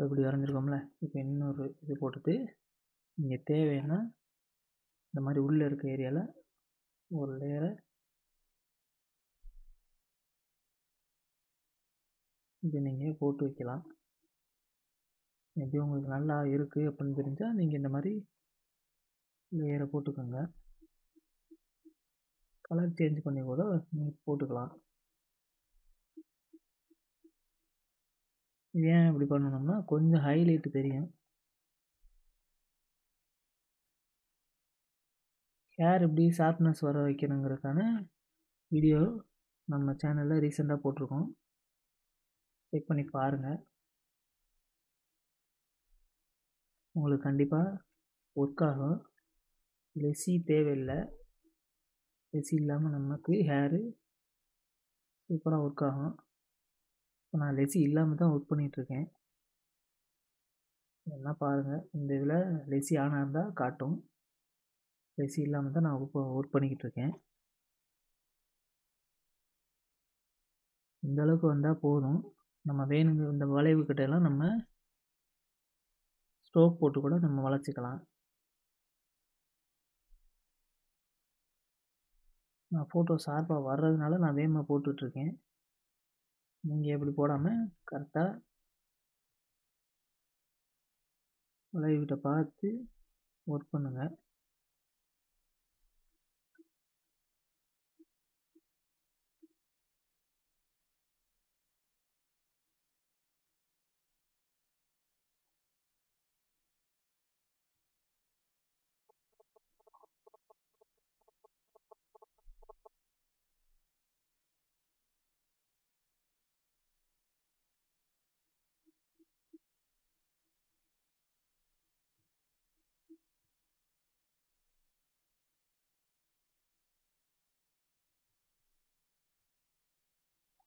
இப்படி வரைஞ்சிருக்கோம்ல, இப்போ இன்னொரு இது போட்டுட்டு இங்கே தேவைன்னா இந்த மாதிரி உள்ளே இருக்க ஏரியாவில் ஒரு லேயரை இது நீங்கள் போட்டு வைக்கலாம். எப்படி உங்களுக்கு நல்லா இருக்குது அப்படின்னு தெரிஞ்சால் நீங்கள் இந்த மாதிரி லேயரை போட்டுக்கோங்க. கலர் சேஞ்ச் பண்ணி கூட நீங்கள் போட்டுக்கலாம். ஏன் இப்படி பண்ணணும்னா கொஞ்சம் ஹைலைட் தெரியும். ஹேர் எப்படி ஷார்ப்னஸ் வர வைக்கணுங்கிறதுக்கான வீடியோ நம்ம சேனலில் ரீசெண்டாக போட்டிருக்கோம். செக் பண்ணி பாருங்கள். உங்களுக்கு கண்டிப்பாக ஒர்க் ஆகும். லெசி தேவையில்லை. லெசி இல்லாமல் நமக்கு ஹேரு சூப்பராக ஒர்க் ஆகும். இப்போ நான் லெசி இல்லாமல் தான் ஒர்க் பண்ணிகிட்ருக்கேன். என்ன பாருங்கள், இந்த இதில் லெசி ஆனாக இருந்தால் காட்டும். லெசி இல்லாமல் தான் நான் இப்போ ஒர்க் பண்ணிக்கிட்டு இருக்கேன். இந்த அளவுக்கு வந்தால் போதும். நம்ம வேணுங்க இந்த வளைவு கிட்டெல்லாம் நம்ம ஸ்ட்ரோக் போட்டு கூட நம்ம வளைச்சிக்கலாம். நான் ஃபோட்டோ ஷார்ப்பாக வர்றதுனால நான் வேகமாக போட்டுட்ருக்கேன். நீங்கள் எப்படி போடாமல் கரெக்டாக வளைவுகிட்ட பார்த்து ஒர்க் பண்ணுங்கள்.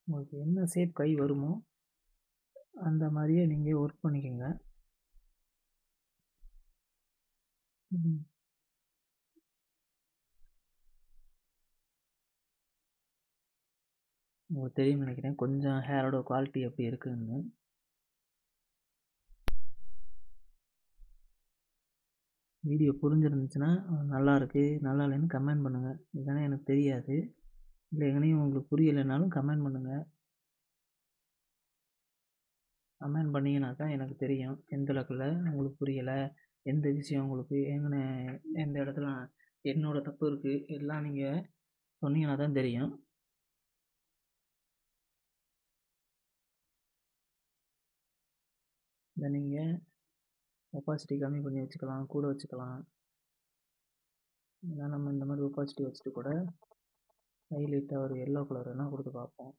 உங்களுக்கு என்ன ஷேப் கை வருமோ அந்த மாதிரியே நீங்கள் ஒர்க் பண்ணிக்கோங்க. உங்களுக்கு தெரியும்னு நினைக்கிறேன் கொஞ்சம் ஹேரோட குவாலிட்டி எப்படி இருக்குதுன்னு. வீடியோ புரிஞ்சிருந்துச்சுன்னா நல்லா இருக்குது நல்லா இல்லைன்னு கமெண்ட் பண்ணுங்கள். இல்லைன்னா எனக்கு தெரியாது. இல்லை எங்கனையும் உங்களுக்கு புரியலைனாலும் கமெண்ட் பண்ணுங்கள். கமெண்ட் பண்ணிங்கன்னா தான் எனக்கு தெரியும் எந்த அளவுக்குல உங்களுக்கு புரியலை, எந்த விஷயம் உங்களுக்கு எங்கன எந்த இடத்துல என்னோடய தப்பு இருக்குது எல்லாம் நீங்கள் சொன்னீங்கன்னா தான் தெரியும். இதை நீங்கள் ஒப்பாசிட்டி கம்மி பண்ணி வச்சுக்கலாம், கூட வச்சுக்கலாம். இல்லை நம்ம இந்த மாதிரி ஒப்பாசிட்டி வச்சுட்டு கூட ஹைலைட்டாக ஒரு எல்லோ கலர் வேணால் கொடுத்து பார்ப்போம்.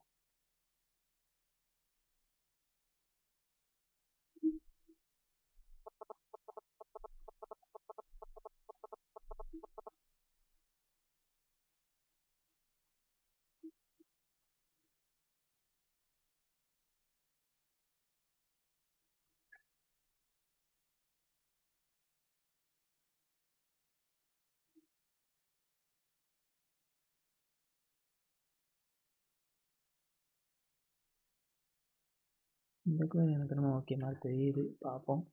இந்த கலர் எனக்கு நம்ம ஓகே மாதிரி தெரியுது, பார்ப்போம்.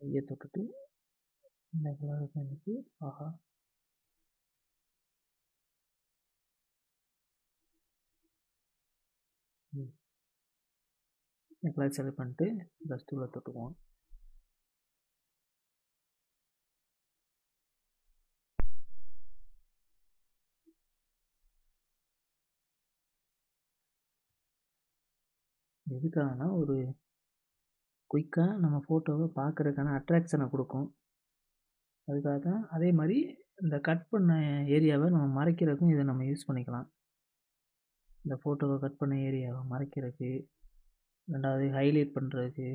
கையை தொட்டுட்டு இந்த கலருக்கு எனக்கு ஆஹா இந்த கலர் செலக்ட் பண்ணிட்டு ப்ளஸ் டூவில் தொட்டுக்குவோம். எதுக்காகனா ஒரு குயிக்காக நம்ம ஃபோட்டோவை பார்க்குறதுக்கான அட்ராக்ஷனை கொடுக்கும். அதுக்காக தான். அதே மாதிரி இந்த கட் பண்ண ஏரியாவை நம்ம மறைக்கிறதுக்கும் இதை நம்ம யூஸ் பண்ணிக்கலாம். இந்த ஃபோட்டோவை கட் பண்ண ஏரியாவை மறைக்கிறதுக்கு, 2வது ஹைலைட் பண்ணுறதுக்கு.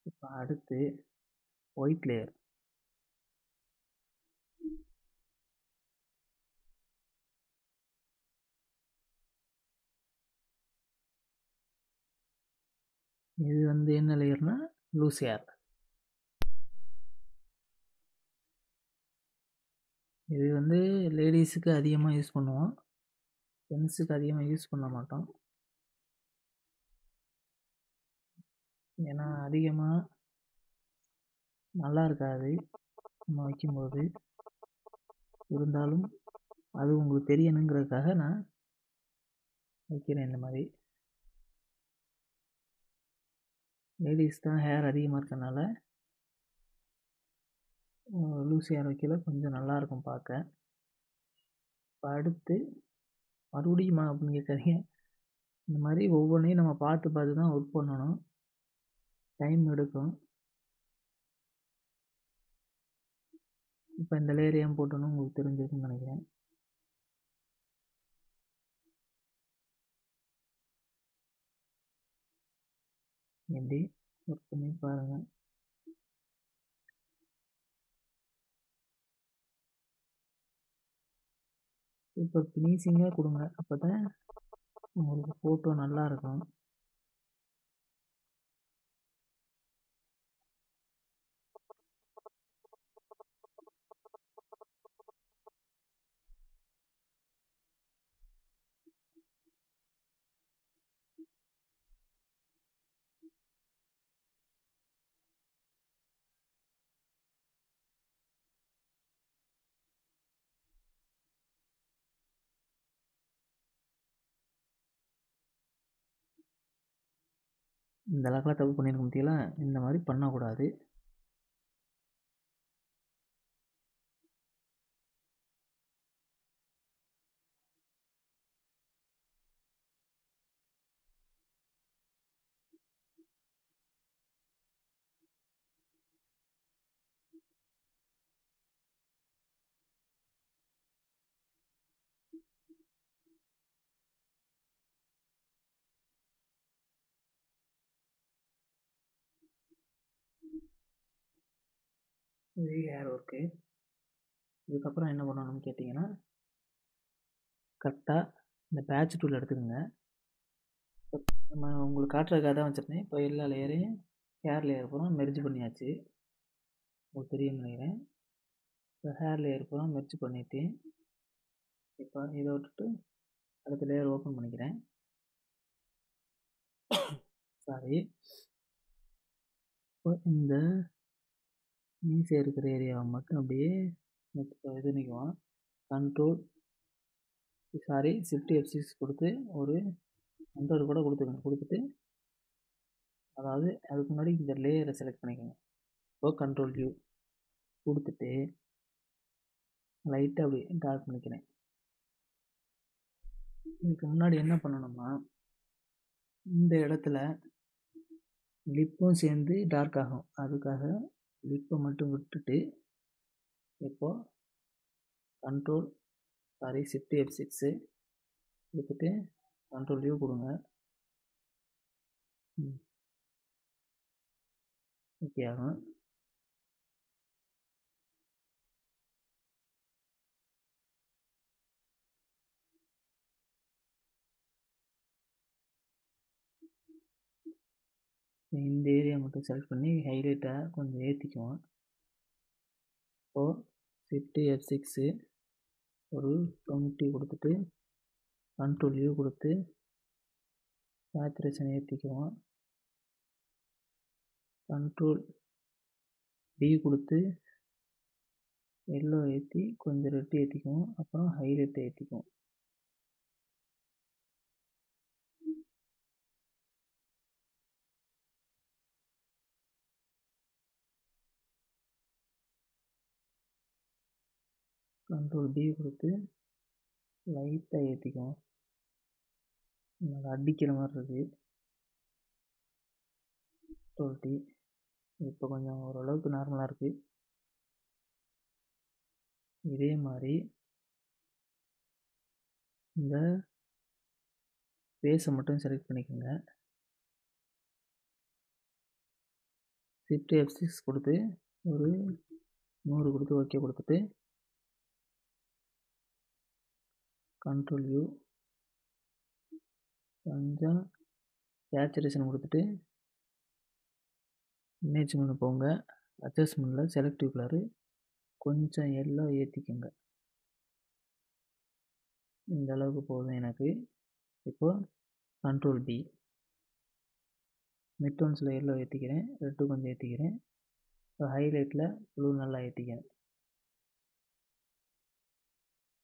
இப்போ அடுத்து ஒயிட் லேயர். இது வந்து என்ன லேயர்னா லூஸ் ஏர். இது வந்து லேடிஸுக்கு அதிகமாக யூஸ் பண்ணுவோம், ஜென்ஸுக்கு அதிகமாக யூஸ் பண்ண மாட்டோம். ஏன்னா அதிகமாக நல்லா இருக்காது நம்ம வைக்கும்போது. இருந்தாலும் அது உங்களுக்கு தெரியணுங்கிறதுக்காக நான் வைக்கிறேன். இந்த மாதிரி லேடிஸ் தான் ஹேர் அதிகமாக இருக்கறனால லூஸ் ஹேர் வைக்கல கொஞ்சம் நல்லாயிருக்கும் பார்க்க. இப்போ அடுத்து மறுபடியுமா அப்படின்னு கேட்காதீங்க. இந்த மாதிரி ஒவ்வொன்றையும் நம்ம பார்த்து பார்த்து தான் ஒர்க் பண்ணணும், டைம் எடுக்கும். இப்போ இந்த லேயர் ஏன் போட்டோன்னு உங்களுக்கு தெரிஞ்சிருக்குன்னு நினைக்கிறேன். எப்படி ஒர்க் பண்ணி பாருங்கள். சூப்பர் ஃபினிஷிங்காக கொடுங்க, அப்போ தான் உங்களுக்கு ஃபோட்டோ நல்லாயிருக்கும். இந்த அளவுக்குலாம் தப்பு பண்ணியிருக்க முடியல, இந்த மாதிரி பண்ணக்கூடாது. இது ஹேர் ஒர்க்கு. இதுக்கப்புறம் என்ன பண்ணணும்னு கேட்டிங்கன்னா, கரெக்டாக இந்த பேட்ச் டூல் எடுத்துக்கோங்க. நம்ம உங்களுக்கு காட்டுறதுக்காக தான் வச்சுருந்தேன். இப்போ எல்லா லேயரையும் ஹேர் லேயர் பூரா மெர்ஜ் பண்ணியாச்சு, உங்களுக்கு தெரியும்னு நினைக்கிறேன். இப்போ ஹேர் லேயர் பூரா மெர்ஜ் பண்ணிவிட்டு இப்போ இதை விட்டுட்டு அடுத்த லேயர் ஓப்பன் பண்ணிக்கிறேன். சாரி. இப்போ இந்த மீசை இருக்கிற ஏரியாவை மட்டும் அப்படியே இது நிற்கும். கண்ட்ரோல் ஷிஃப்ட் F6 கொடுத்து ஒரு 100 கூட கொடுத்துட்டு, அதாவது அதுக்கு முன்னாடி இந்த லேயரை செலக்ட் பண்ணிக்கோங்க. இப்போ கண்ட்ரோல் U கொடுத்துட்டு லைட்டாக அப்படி டார்க் பண்ணிக்கிறேன். இதுக்கு முன்னாடி என்ன பண்ணணும்னா, இந்த இடத்துல லிப்பும் சேர்ந்து டார்க் ஆகும், அதுக்காக லிப்பை மட்டும் விட்டுட்டு இப்போது ஷிஃப்ட் F6 கொடுத்துட்டு கண்ட்ரோல் U கொடுங்க. ஓகே ஆகும். இந்த ஏரியா மட்டும் செலக்ட் பண்ணி ஹைலைட்டை கொஞ்சம் ஏற்றிக்குவோம். இப்போது ஷிஃப்ட் F6 ஒரு 20 கொடுத்துட்டு கண்ட்ரோல் U கொடுத்து சேச்சுரேஷன் ஏற்றிக்குவோம். கண்ட்ரோல் D கொடுத்து எல்லோ ஏற்றி கொஞ்சம் ரெட் ஏற்றிக்குவோம். அப்புறம் ஹைலைட்டை ஏற்றிக்குவோம். கண்ட்ரோல் D கொடுத்து லைட்டாக ஏற்றிக்குவோம். அடிக்கிற மாதிரி இருக்குது. Control D. இப்போ கொஞ்சம் ஓரளவுக்கு நார்மலாக இருக்குது. இதே மாதிரி இந்த ஃபேஸை மட்டும் செலக்ட் பண்ணிக்கோங்க. ஷிஃப்ட் F6 கொடுத்து ஒரு 100 கொடுத்து ஓகே கொடுத்துட்டு கண்ட்ரோல் U கொஞ்சம் சேச்சுரேஷன் கொடுத்துட்டு இமேஜ் மெனு போங்க. அட்ஜஸ்ட்மெண்ட்டில் செலக்டிவ் கலரு கொஞ்சம் எல்லோ ஏற்றிக்கோங்க. இந்த அளவுக்கு போதும் எனக்கு. இப்போது கண்ட்ரோல் D மிட் டோன்ஸில் எல்லோ ஏற்றிக்கிறேன், ரெட்டு கொஞ்சம் ஏற்றிக்கிறேன். இப்போ ஹைலைட்டில் ப்ளூ நல்லா ஏற்றிக்கிறேன்.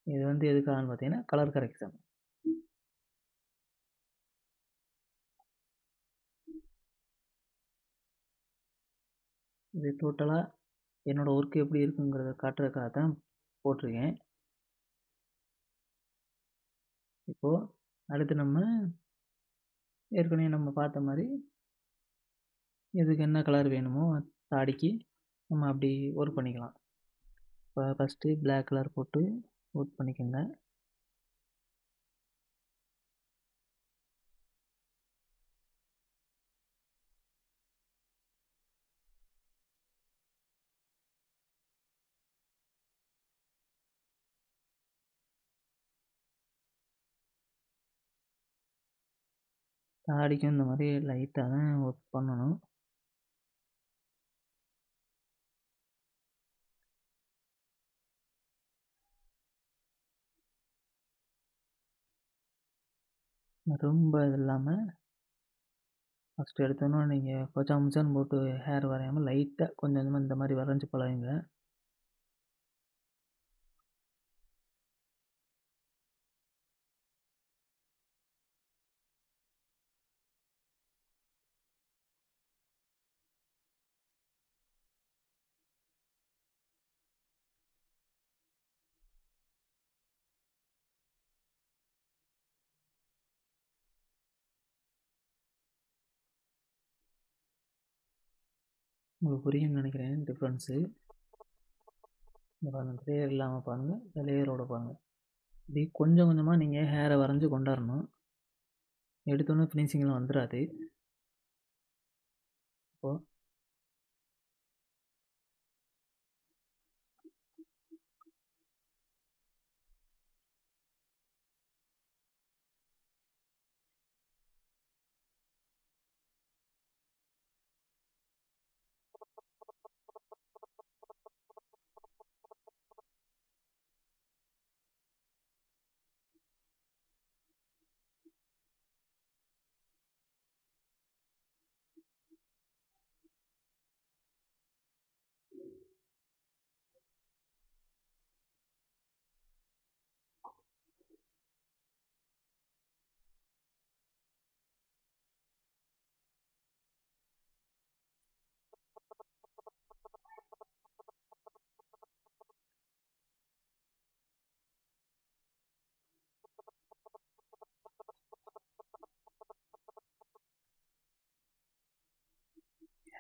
இது வந்து எதுக்காகன்னு பார்த்தீங்கன்னா கலர் கரெக்ஷன். இது டோட்டலாக என்னோடய ஒர்க் எப்படி இருக்குங்கிறத காட்டுறதுக்காக தான் போட்டிருக்கேன். இப்போது அடுத்து நம்ம ஏற்கனவே நம்ம பார்த்த மாதிரி இதுக்கு என்ன கலர் வேணுமோ தாடிக்கு நம்ம அப்படி ஒர்க் பண்ணிக்கலாம். இப்போ ஃபஸ்ட்டு பிளாக் கலர் போட்டு ஒர்க் பண்ணிக்கோங்க. தாடிக்கும் இந்த மாதிரி லைட்டாக தான் ஒர்க் பண்ணணும். ரொம்ப இது இல்லாமல் ஃபஸ்ட்டு எடுத்தோன்னா நீங்கள் கொச்சா முச்சான்னு போட்டு ஹேர் வரையாமல் லைட்டாக கொஞ்சம் கொஞ்சமாக இந்த மாதிரி வரைஞ்சி பழகுங்க. உங்களுக்கு புரியும்னு நினைக்கிறேன் டிஃப்ரென்ஸு. இந்த பாருங்கள், லேயர் இல்லாமல் பாருங்கள், இந்த லேயரோடு பாருங்கள். இப்படி கொஞ்சம் கொஞ்சமாக நீங்கள் ஹேரை வரைஞ்சி கொண்டாடணும். எடுத்தோன்னே ஃபினிஷிங்லாம் வந்துடாது. இப்போது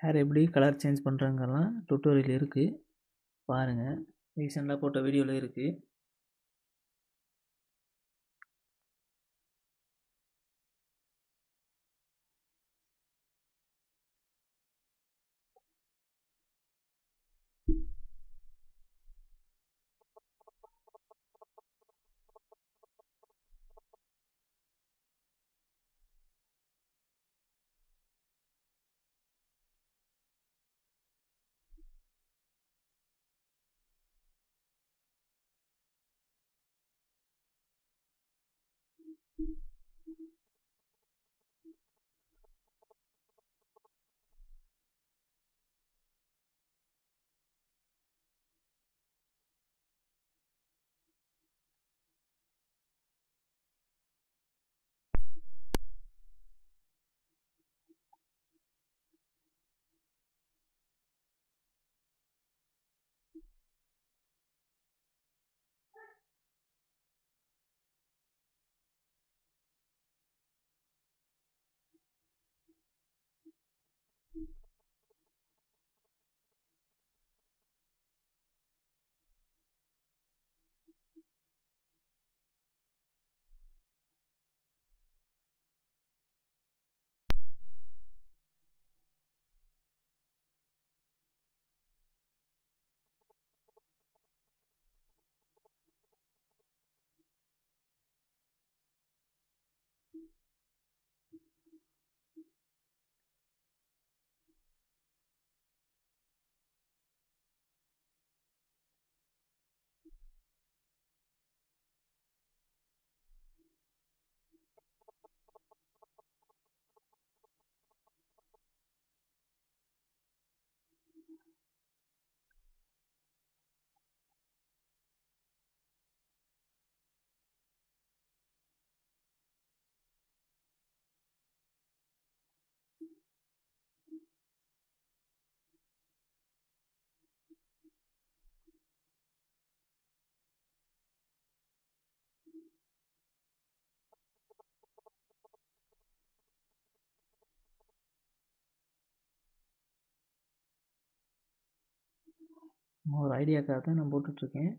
ஹேர் எப்படி கலர் சேஞ்ச் பண்ணுறங்கலாம் டுட்டோரியல் இருக்குது, பாருங்கள். ரீசெண்டாக போட்ட வீடியோவில் இருக்குது. ஒரு ஐடியாக்காக தான் நான் போட்டுட்ருக்கேன்.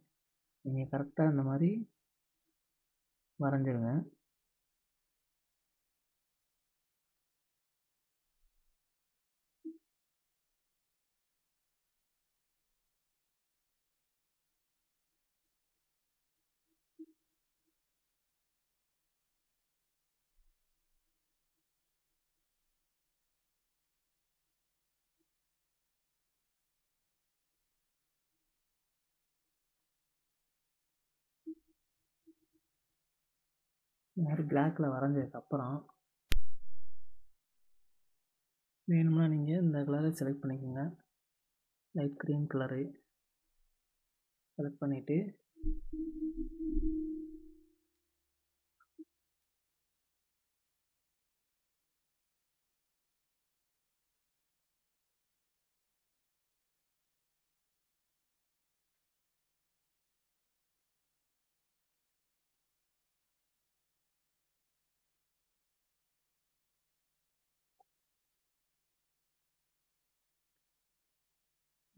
நீங்கள் கரெக்டாக இந்த மாதிரி வரைஞ்சிருங்க. இந்த மாதிரி பிளாக்கில் வரைஞ்சதுக்கப்புறம் வேணும்னா நீங்கள் இந்த கலரை செலக்ட் பண்ணிக்கோங்க. லைட் க்ரீன் கலரு செலக்ட் பண்ணிவிட்டு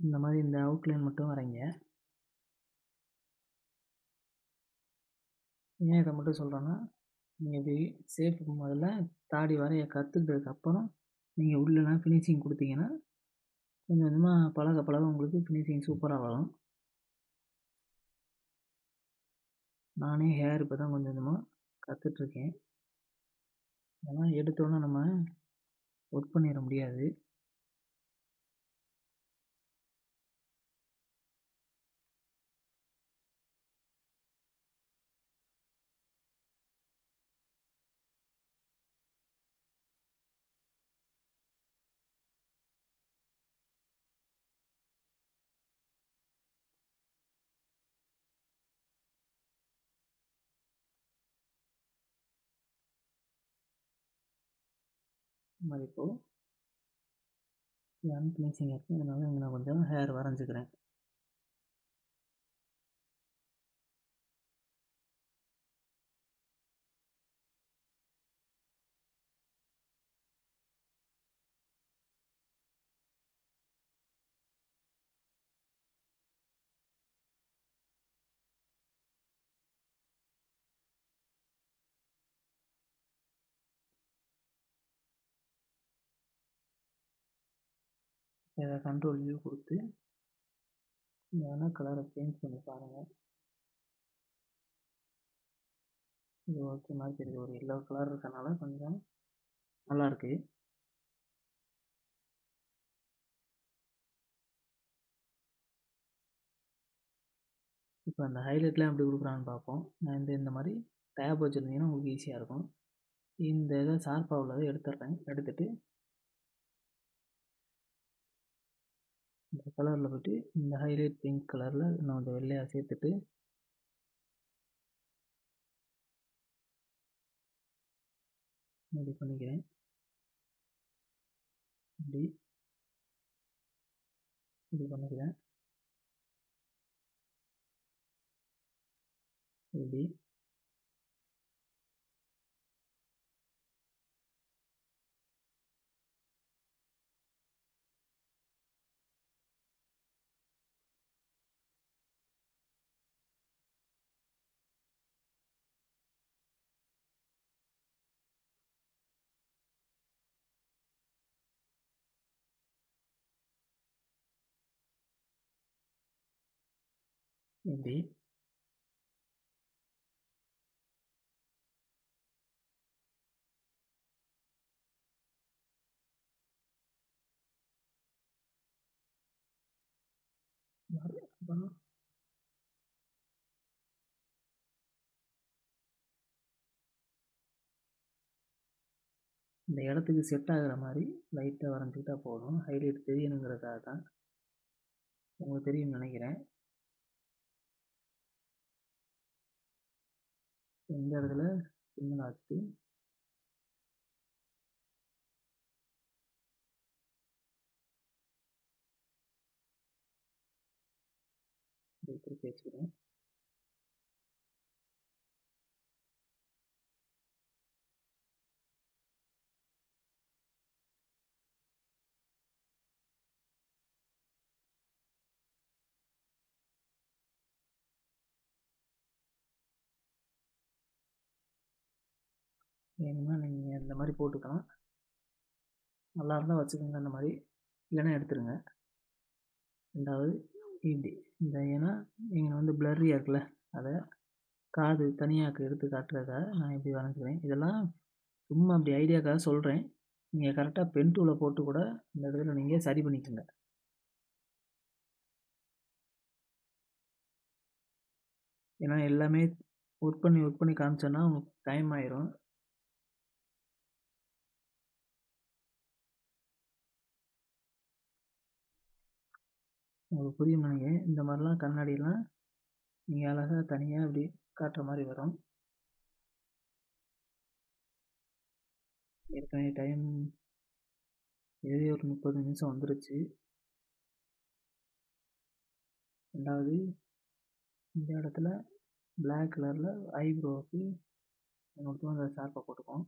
இந்த மாதிரி இந்த அவுட்லைன் மட்டும் வரைங்க. ஏன் இதை மட்டும் சொல்கிறேன்னா, நீங்கள் இப்படி சேஃப் முதல்ல தாடி வரைய கற்றுக்கிட்டதுக்கப்புறம் நீங்கள் உள்ளெல்லாம் ஃபினிஷிங் கொடுத்தீங்கன்னா கொஞ்சம் கொஞ்சமாக பழக பழக உங்களுக்கு ஃபினிஷிங் சூப்பராக வரும். நானே ஹேர் இப்போ தான் கொஞ்சம் கொஞ்சமாக கற்றுட்ருக்கேன். அதெல்லாம் எடுத்தோன்னே நம்ம ஒர்க் பண்ணிட முடியாது. இந்த மாதிரி இப்போது அன்ஃபினிஷிங் இருக்குது, அதனால இங்கே நான் கொஞ்சம் ஹேர் வரைஞ்சிக்கிறேன். இதை கண்ட்ரோல் வியூ கொடுத்து வேணால் கலரை சேஞ்ச் பண்ணி பாருங்கள். இது ஓகே மாதிரி தெரியுது. ஒரு எல்லோ கலர் இருக்கனால கொஞ்சம் நல்லாயிருக்கு. இப்போ அந்த ஹைலைட்லாம் எப்படி கொடுக்குறான்னு பார்ப்போம். நான் இந்த மாதிரி டேப் வச்சுருந்தீங்கன்னா உங்களுக்கு ஈஸியாக இருக்கும். இந்த இதை ஷார்ப்பாக உள்ளதை எடுத்துடுறேன். எடுத்துகிட்டு இந்த கலரில் போய்ட்டு இந்த ஹைலைட் பிங்க் கலரில் நான் கொஞ்சம் வெள்ளையாக சேர்த்துட்டு இப்படி பண்ணிக்கிறேன். இப்படி பண்ணிக்கிறேன். இப்படி இப்படி அப்புறம் இந்த இடத்துக்கு செட் ஆகிற மாதிரி லைட்டாக வரைஞ்சிக்கிட்டா போதும். ஹைலைட் தெரியணுங்கிறதுக்காக தான். உங்களுக்கு தெரியும்னு நினைக்கிறேன். இந்த இடத்துல சின்னதாக வச்சுட்டு திருப்பி வச்சுக்கிறேன். வேணும்னா நீங்கள் இந்த மாதிரி போட்டுக்கலாம். நல்லா இருந்தால் வச்சுக்கோங்க அந்த மாதிரி, இல்லைன்னா எடுத்துருங்க. ரெண்டாவது இப்படி இந்த ஏன்னா நீங்கள் வந்து பிளர்ரியாக இருக்குல்ல, அதை காது தனியாக எடுத்து காட்டுறதுக்காக நான் இப்படி வரைஞ்சிக்கிறேன். இதெல்லாம் சும்மா அப்படி ஐடியாக்காக சொல்கிறேன். நீங்கள் கரெக்டாக பென் டூலை போட்டு கூட இந்த இடத்துல நீங்கள் சரி பண்ணிக்கோங்க. ஏன்னா எல்லாமே ஒர்க் பண்ணி காமிச்சோன்னா உங்களுக்கு டைம் ஆயிரும். உங்களுக்கு புரியும் நினைக்கிறேன். இந்த மாதிரிலாம் கண்ணாடிலாம் நீங்கள் அழகாக தனியாக இப்படி காட்டுற மாதிரி வரும். ஏற்கனவே டைம் இதுவே ஒரு 30 நிமிஷம் வந்துருச்சு. ரெண்டாவது இந்த இடத்துல பிளாக் கலரில் ஐப்ரோவுக்கு மட்டும் அந்த ஷார்ப்பை போட்டுக்கோம்.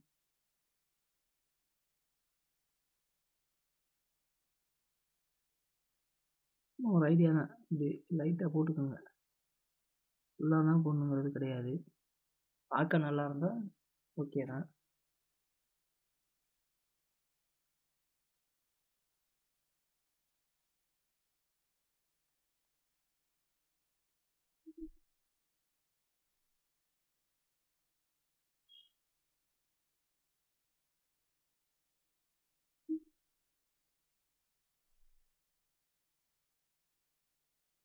ஒரு ஐடியா தான், இப்படி லைட்டாக போட்டுக்கோங்க. ஃபுல்லாக தான் போடணுங்கிறது கிடையாது. பார்க்க நல்லா இருந்தால் ஓகே தான்.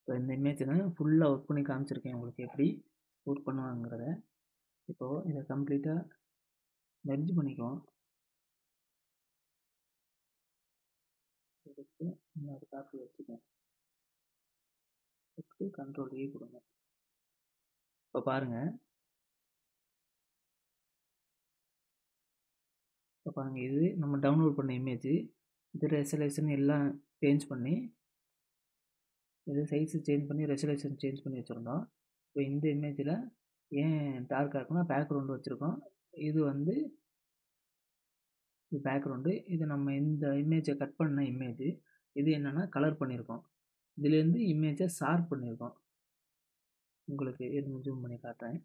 இப்போ இந்த இமேஜ் தான் ஃபுல்லாக ஒர்க் பண்ணி காமிச்சிருக்கேன் உங்களுக்கு எப்படி ஒர்க் பண்ணுவாங்கிறத. இப்போது இதை கம்ப்ளீட்டாக மெர்ஜ் பண்ணிக்குவோம். எடுத்து இன்னொரு காப்பி வச்சுக்கோங்க. ஃபஸ்ட்டு கண்ட்ரோல் ஏ கொடுங்க. இப்போ பாருங்கள், இது நம்ம டவுன்லோட் பண்ண இமேஜ். இது ரெசல்யூஷன் எல்லாம் சேஞ்ச் பண்ணி, இது சைஸு சேஞ்ச் பண்ணி ரெசல்யூஷன் சேஞ்ச் பண்ணி வச்சுருந்தோம். இப்போ இந்த இமேஜில் ஏன் டார்க்காக இருக்குன்னா பேக்ரவுண்டு வச்சுருக்கோம். இது வந்து இது பேக்ரவுண்டு. இது நம்ம இந்த இமேஜை கட் பண்ண இமேஜ். இது என்னென்னா கலர் பண்ணியிருக்கோம். இதுலேருந்து இமேஜை ஷார்ப் பண்ணியிருக்கோம். உங்களுக்கு இது ஜூம் பண்ணி காட்டுறேன்.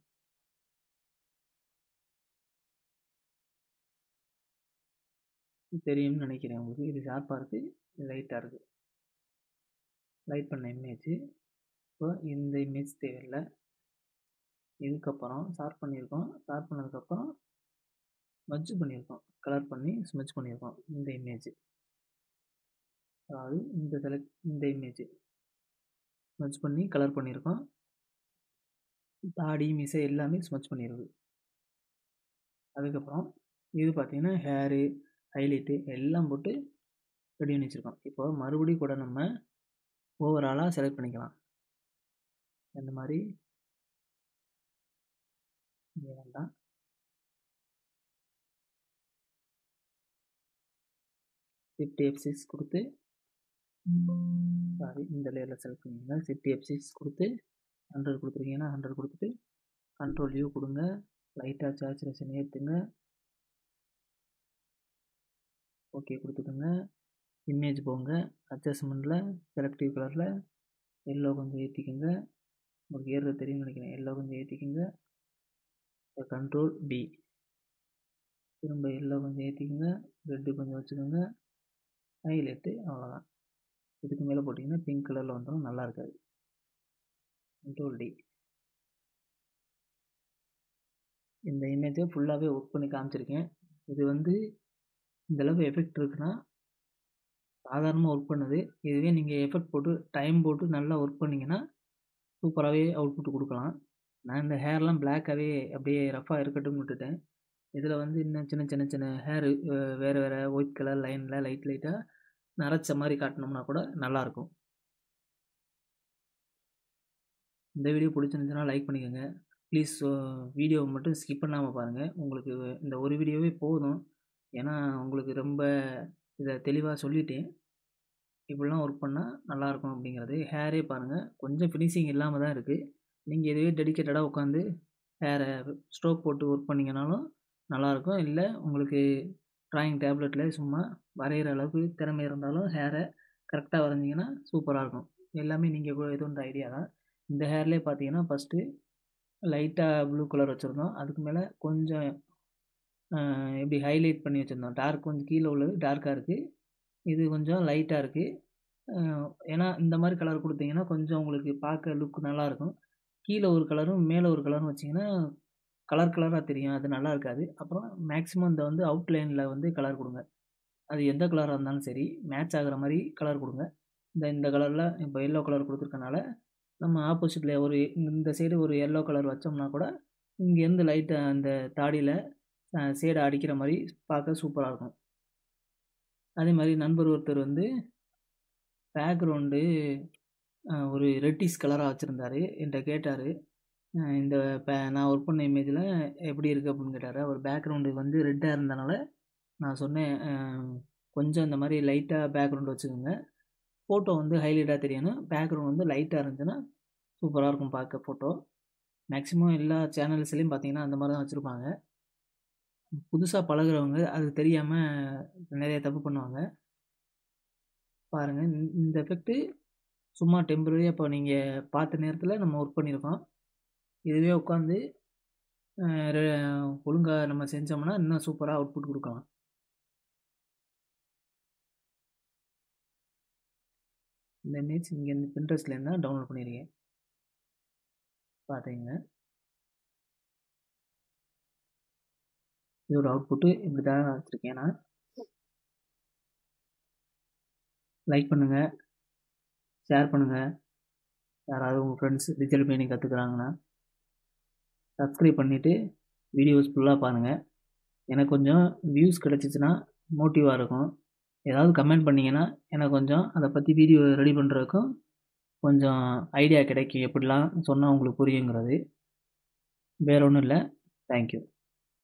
தெரியும்னு நினைக்கிறேன் உங்களுக்கு. இது ஷார்ப்பாக இருக்குது, இது லைட்டாக இருக்குது. லைட் பண்ண இமேஜ். இப்போ இந்த இமேஜ் தேவையில்லை. இதுக்கப்புறம் ஷார்ப் பண்ணியிருக்கோம். ஷார்ப் பண்ணதுக்கப்புறம் ஸ்மட்ச் பண்ணியிருக்கோம். கலர் பண்ணி ஸ்மட்ச் பண்ணியிருக்கோம் இந்த இமேஜ். அதாவது இந்த இமேஜ் ஸ்மட்ச் பண்ணி கலர் பண்ணியிருக்கோம். தாடி மீசை எல்லாமே ஸ்மட்ச் பண்ணியிருக்கு. அதுக்கப்புறம் இது பார்த்தீங்கன்னா ஹேரு, ஹைலைட்டு எல்லாம் போட்டு ரெடி பண்ணி வச்சுருக்கோம். இப்போ மறுபடியும் கூட நம்ம ஓவராலாக செலக்ட் பண்ணிக்கலாம். இந்த மாதிரி இங்கே வேண்டாம். Shift F6 கொடுத்து இந்த லேயரில் செலக்ட் பண்ணிக்கோங்க. Shift F6 கொடுத்து 100 கொடுத்துருக்கீங்கன்னா 100 கொடுத்துட்டு Ctrl U கொடுங்க. லைட்டாக சேச்சுரேஷன் ஏற்றுங்க. ஓகே கொடுத்துக்கோங்க. இமேஜ் போங்க. அட்ஜஸ்ட்மெண்ட்டில் செலக்டிவ் கலரில் எல்லோ கொஞ்சம் ஏற்றிக்கோங்க. உங்களுக்கு ஏறுறது தெரியும்னு நினைக்கிறேன். எல்லோ கொஞ்சம் ஏற்றிக்கோங்க. Ctrl D. திரும்ப எல்லோ கொஞ்சம் ஏற்றிக்கோங்க. ரெட்டு கொஞ்சம் வச்சுக்கோங்க. ஹைலைட்டு அவ்வளோதான். இதுக்கு மேலே போட்டிங்கன்னா பிங்க் கலரில் வந்துடும், நல்லா இருக்காது. Ctrl D. இந்த இமேஜை ஃபுல்லாகவே ஒர்க் பண்ணி காமிச்சிருக்கேன். இது வந்து இந்தளவு எஃபெக்ட் இருக்குன்னா சாதாரணமாக ஒர்க் பண்ணுது. இதுவே நீங்கள் எஃபெக்ட் போட்டு டைம் போட்டு நல்லா ஒர்க் பண்ணிங்கன்னா சூப்பராகவே அவுட்புட் கொடுக்கலாம். நான் இந்த ஹேர்லாம் பிளாக்காகவே அப்படியே ரஃபாக இருக்கட்டும்னு விட்டுட்டேன். இதில் வந்து இன்னும் சின்ன ஹேரு வேறு ஒயிட் கலர் லைனில் லைட்டாக நரைச்ச மாதிரி காட்டினோம்னா கூட நல்லாயிருக்கும். இந்த வீடியோ பிடிச்சிருந்துச்சுன்னா லைக் பண்ணிக்கோங்க. ப்ளீஸ் வீடியோவை மட்டும் ஸ்கிப் பண்ணாமல் பாருங்கள். உங்களுக்கு இந்த ஒரு வீடியோவே போதும். ஏன்னா உங்களுக்கு ரொம்ப இதை தெளிவாக சொல்லிட்டேன். இப்படிலாம் ஒர்க் பண்ணால் நல்லாயிருக்கும் அப்படிங்கிறது. ஹேரே பாருங்கள், கொஞ்சம் ஃபினிஷிங் இல்லாமல் தான் இருக்குது. நீங்கள் இதுவே டெடிக்கேட்டடாக உட்காந்து ஹேரை ஸ்ட்ரோக் போட்டு ஒர்க் பண்ணிங்கனாலும் நல்லாயிருக்கும். இல்லை உங்களுக்கு ட்ராயிங் டேப்லெட்டில் சும்மா வரைகிற அளவுக்கு திறமை இருந்தாலும் ஹேரை கரெக்டாக வரைஞ்சிங்கன்னா சூப்பராக இருக்கும். எல்லாமே நீங்கள் இது ஒன்று ஐடியா தான். இந்த ஹேர்லேயே பார்த்தீங்கன்னா ஃபஸ்ட்டு லைட்டாக ப்ளூ கலர் வச்சுருந்தோம். அதுக்கு மேலே கொஞ்சம் எப்படி ஹைலைட் பண்ணி வச்சுருந்தோம். டார்க் கொஞ்சம் கீழே உள்ளது டார்க்காக இருக்குது. இது கொஞ்சம் லைட்டாக இருக்குது. ஏன்னா இந்த மாதிரி கலர் கொடுத்தீங்கன்னா கொஞ்சம் உங்களுக்கு பார்க்க லுக் நல்லாயிருக்கும். கீழே ஒரு கலரும் மேலே ஒரு கலரும் வச்சிங்கன்னா கலராக தெரியும். அது நல்லா இருக்காது. அப்புறம் மேக்ஸிமம் இந்த வந்து அவுட்லைனில் வந்து கலர் கொடுங்க. அது எந்த கலராக இருந்தாலும் சரி மேட்ச் ஆகிற மாதிரி கலர் கொடுங்க. இந்த கலரில் இப்போ எல்லோ கலர் கொடுத்துருக்கனால நம்ம ஆப்போசிட்டில் இந்த சைடு ஒரு எல்லோ கலர் வச்சோம்னா கூட இங்கேருந்து லைட்டாக அந்த தாடியில் ஷேடை அடிக்கிற மாதிரி பார்க்க சூப்பராக இருக்கும். அதே மாதிரி நண்பர் ஒருத்தர் வந்து பேக்ரவுண்டு ஒரு ரெட்டிஷ் கலராக வச்சுருந்தாரு. என்கிட்ட கேட்டார், இந்த நான் ஒர்க் பண்ண இமேஜில் எப்படி இருக்குது அப்படின்னு கேட்டார். அவர் பேக்ரவுண்டு வந்து ரெட்டாக இருந்தனால நான் சொன்னேன், கொஞ்சம் இந்த மாதிரி லைட்டாக பேக்ரவுண்டு வச்சுக்கோங்க. ஃபோட்டோ வந்து ஹைலைட்டாக தெரியணும். பேக்ரவுண்ட் வந்து லைட்டாக இருந்துச்சுன்னா சூப்பராக இருக்கும் பார்க்க ஃபோட்டோ. மேக்ஸிமம் எல்லா சேனல்ஸ்லேயும் பார்த்தீங்கன்னா அந்த மாதிரி தான் வச்சுருப்பாங்க. புதுசாக பழகுறவங்க அது தெரியாமல் நிறைய தப்பு பண்ணுவாங்க. பாருங்கள், இந்த எஃபெக்ட்டு சும்மா டெம்பரரியாக இப்போ நீங்கள் பார்த்த நேரத்தில் நம்ம ஒர்க் பண்ணியிருக்கோம். இதுவே உட்காந்து ஒழுங்காக நம்ம செஞ்சோம்னா இன்னும் சூப்பராக அவுட்புட் கொடுக்கலாம். இந்த இமேஜ் இங்கே இந்த பின்ட்ரெஸ்ட்லேருந்து தான் டவுன்லோட் பண்ணியிருக்கேன். பார்த்தீங்க, இதோட அவுட்புட்டு இப்படி தான் வச்சுருக்கேன். நான் லைக் பண்ணுங்கள், ஷேர் பண்ணுங்கள். யாராவது உங்கள் ஃப்ரெண்ட்ஸ் டிஜிட்டல் பெயிண்டிங் கற்றுக்குறாங்கன்னா சப்ஸ்கிரைப் பண்ணிவிட்டு வீடியோஸ் ஃபுல்லாக பாருங்கள். எனக்கு கொஞ்சம் வியூஸ் கிடச்சிச்சின்னா மோட்டிவாக இருக்கும். ஏதாவது கமெண்ட் பண்ணிங்கன்னா எனக்கு கொஞ்சம் அதை பற்றி வீடியோ ரெடி பண்ணுறதுக்கும் கொஞ்சம் ஐடியா கிடைக்கும். எப்படிலாம் சொன்னால் உங்களுக்கு புரியுங்கிறது. வேறு ஒன்றும் இல்லை. தேங்க்யூ.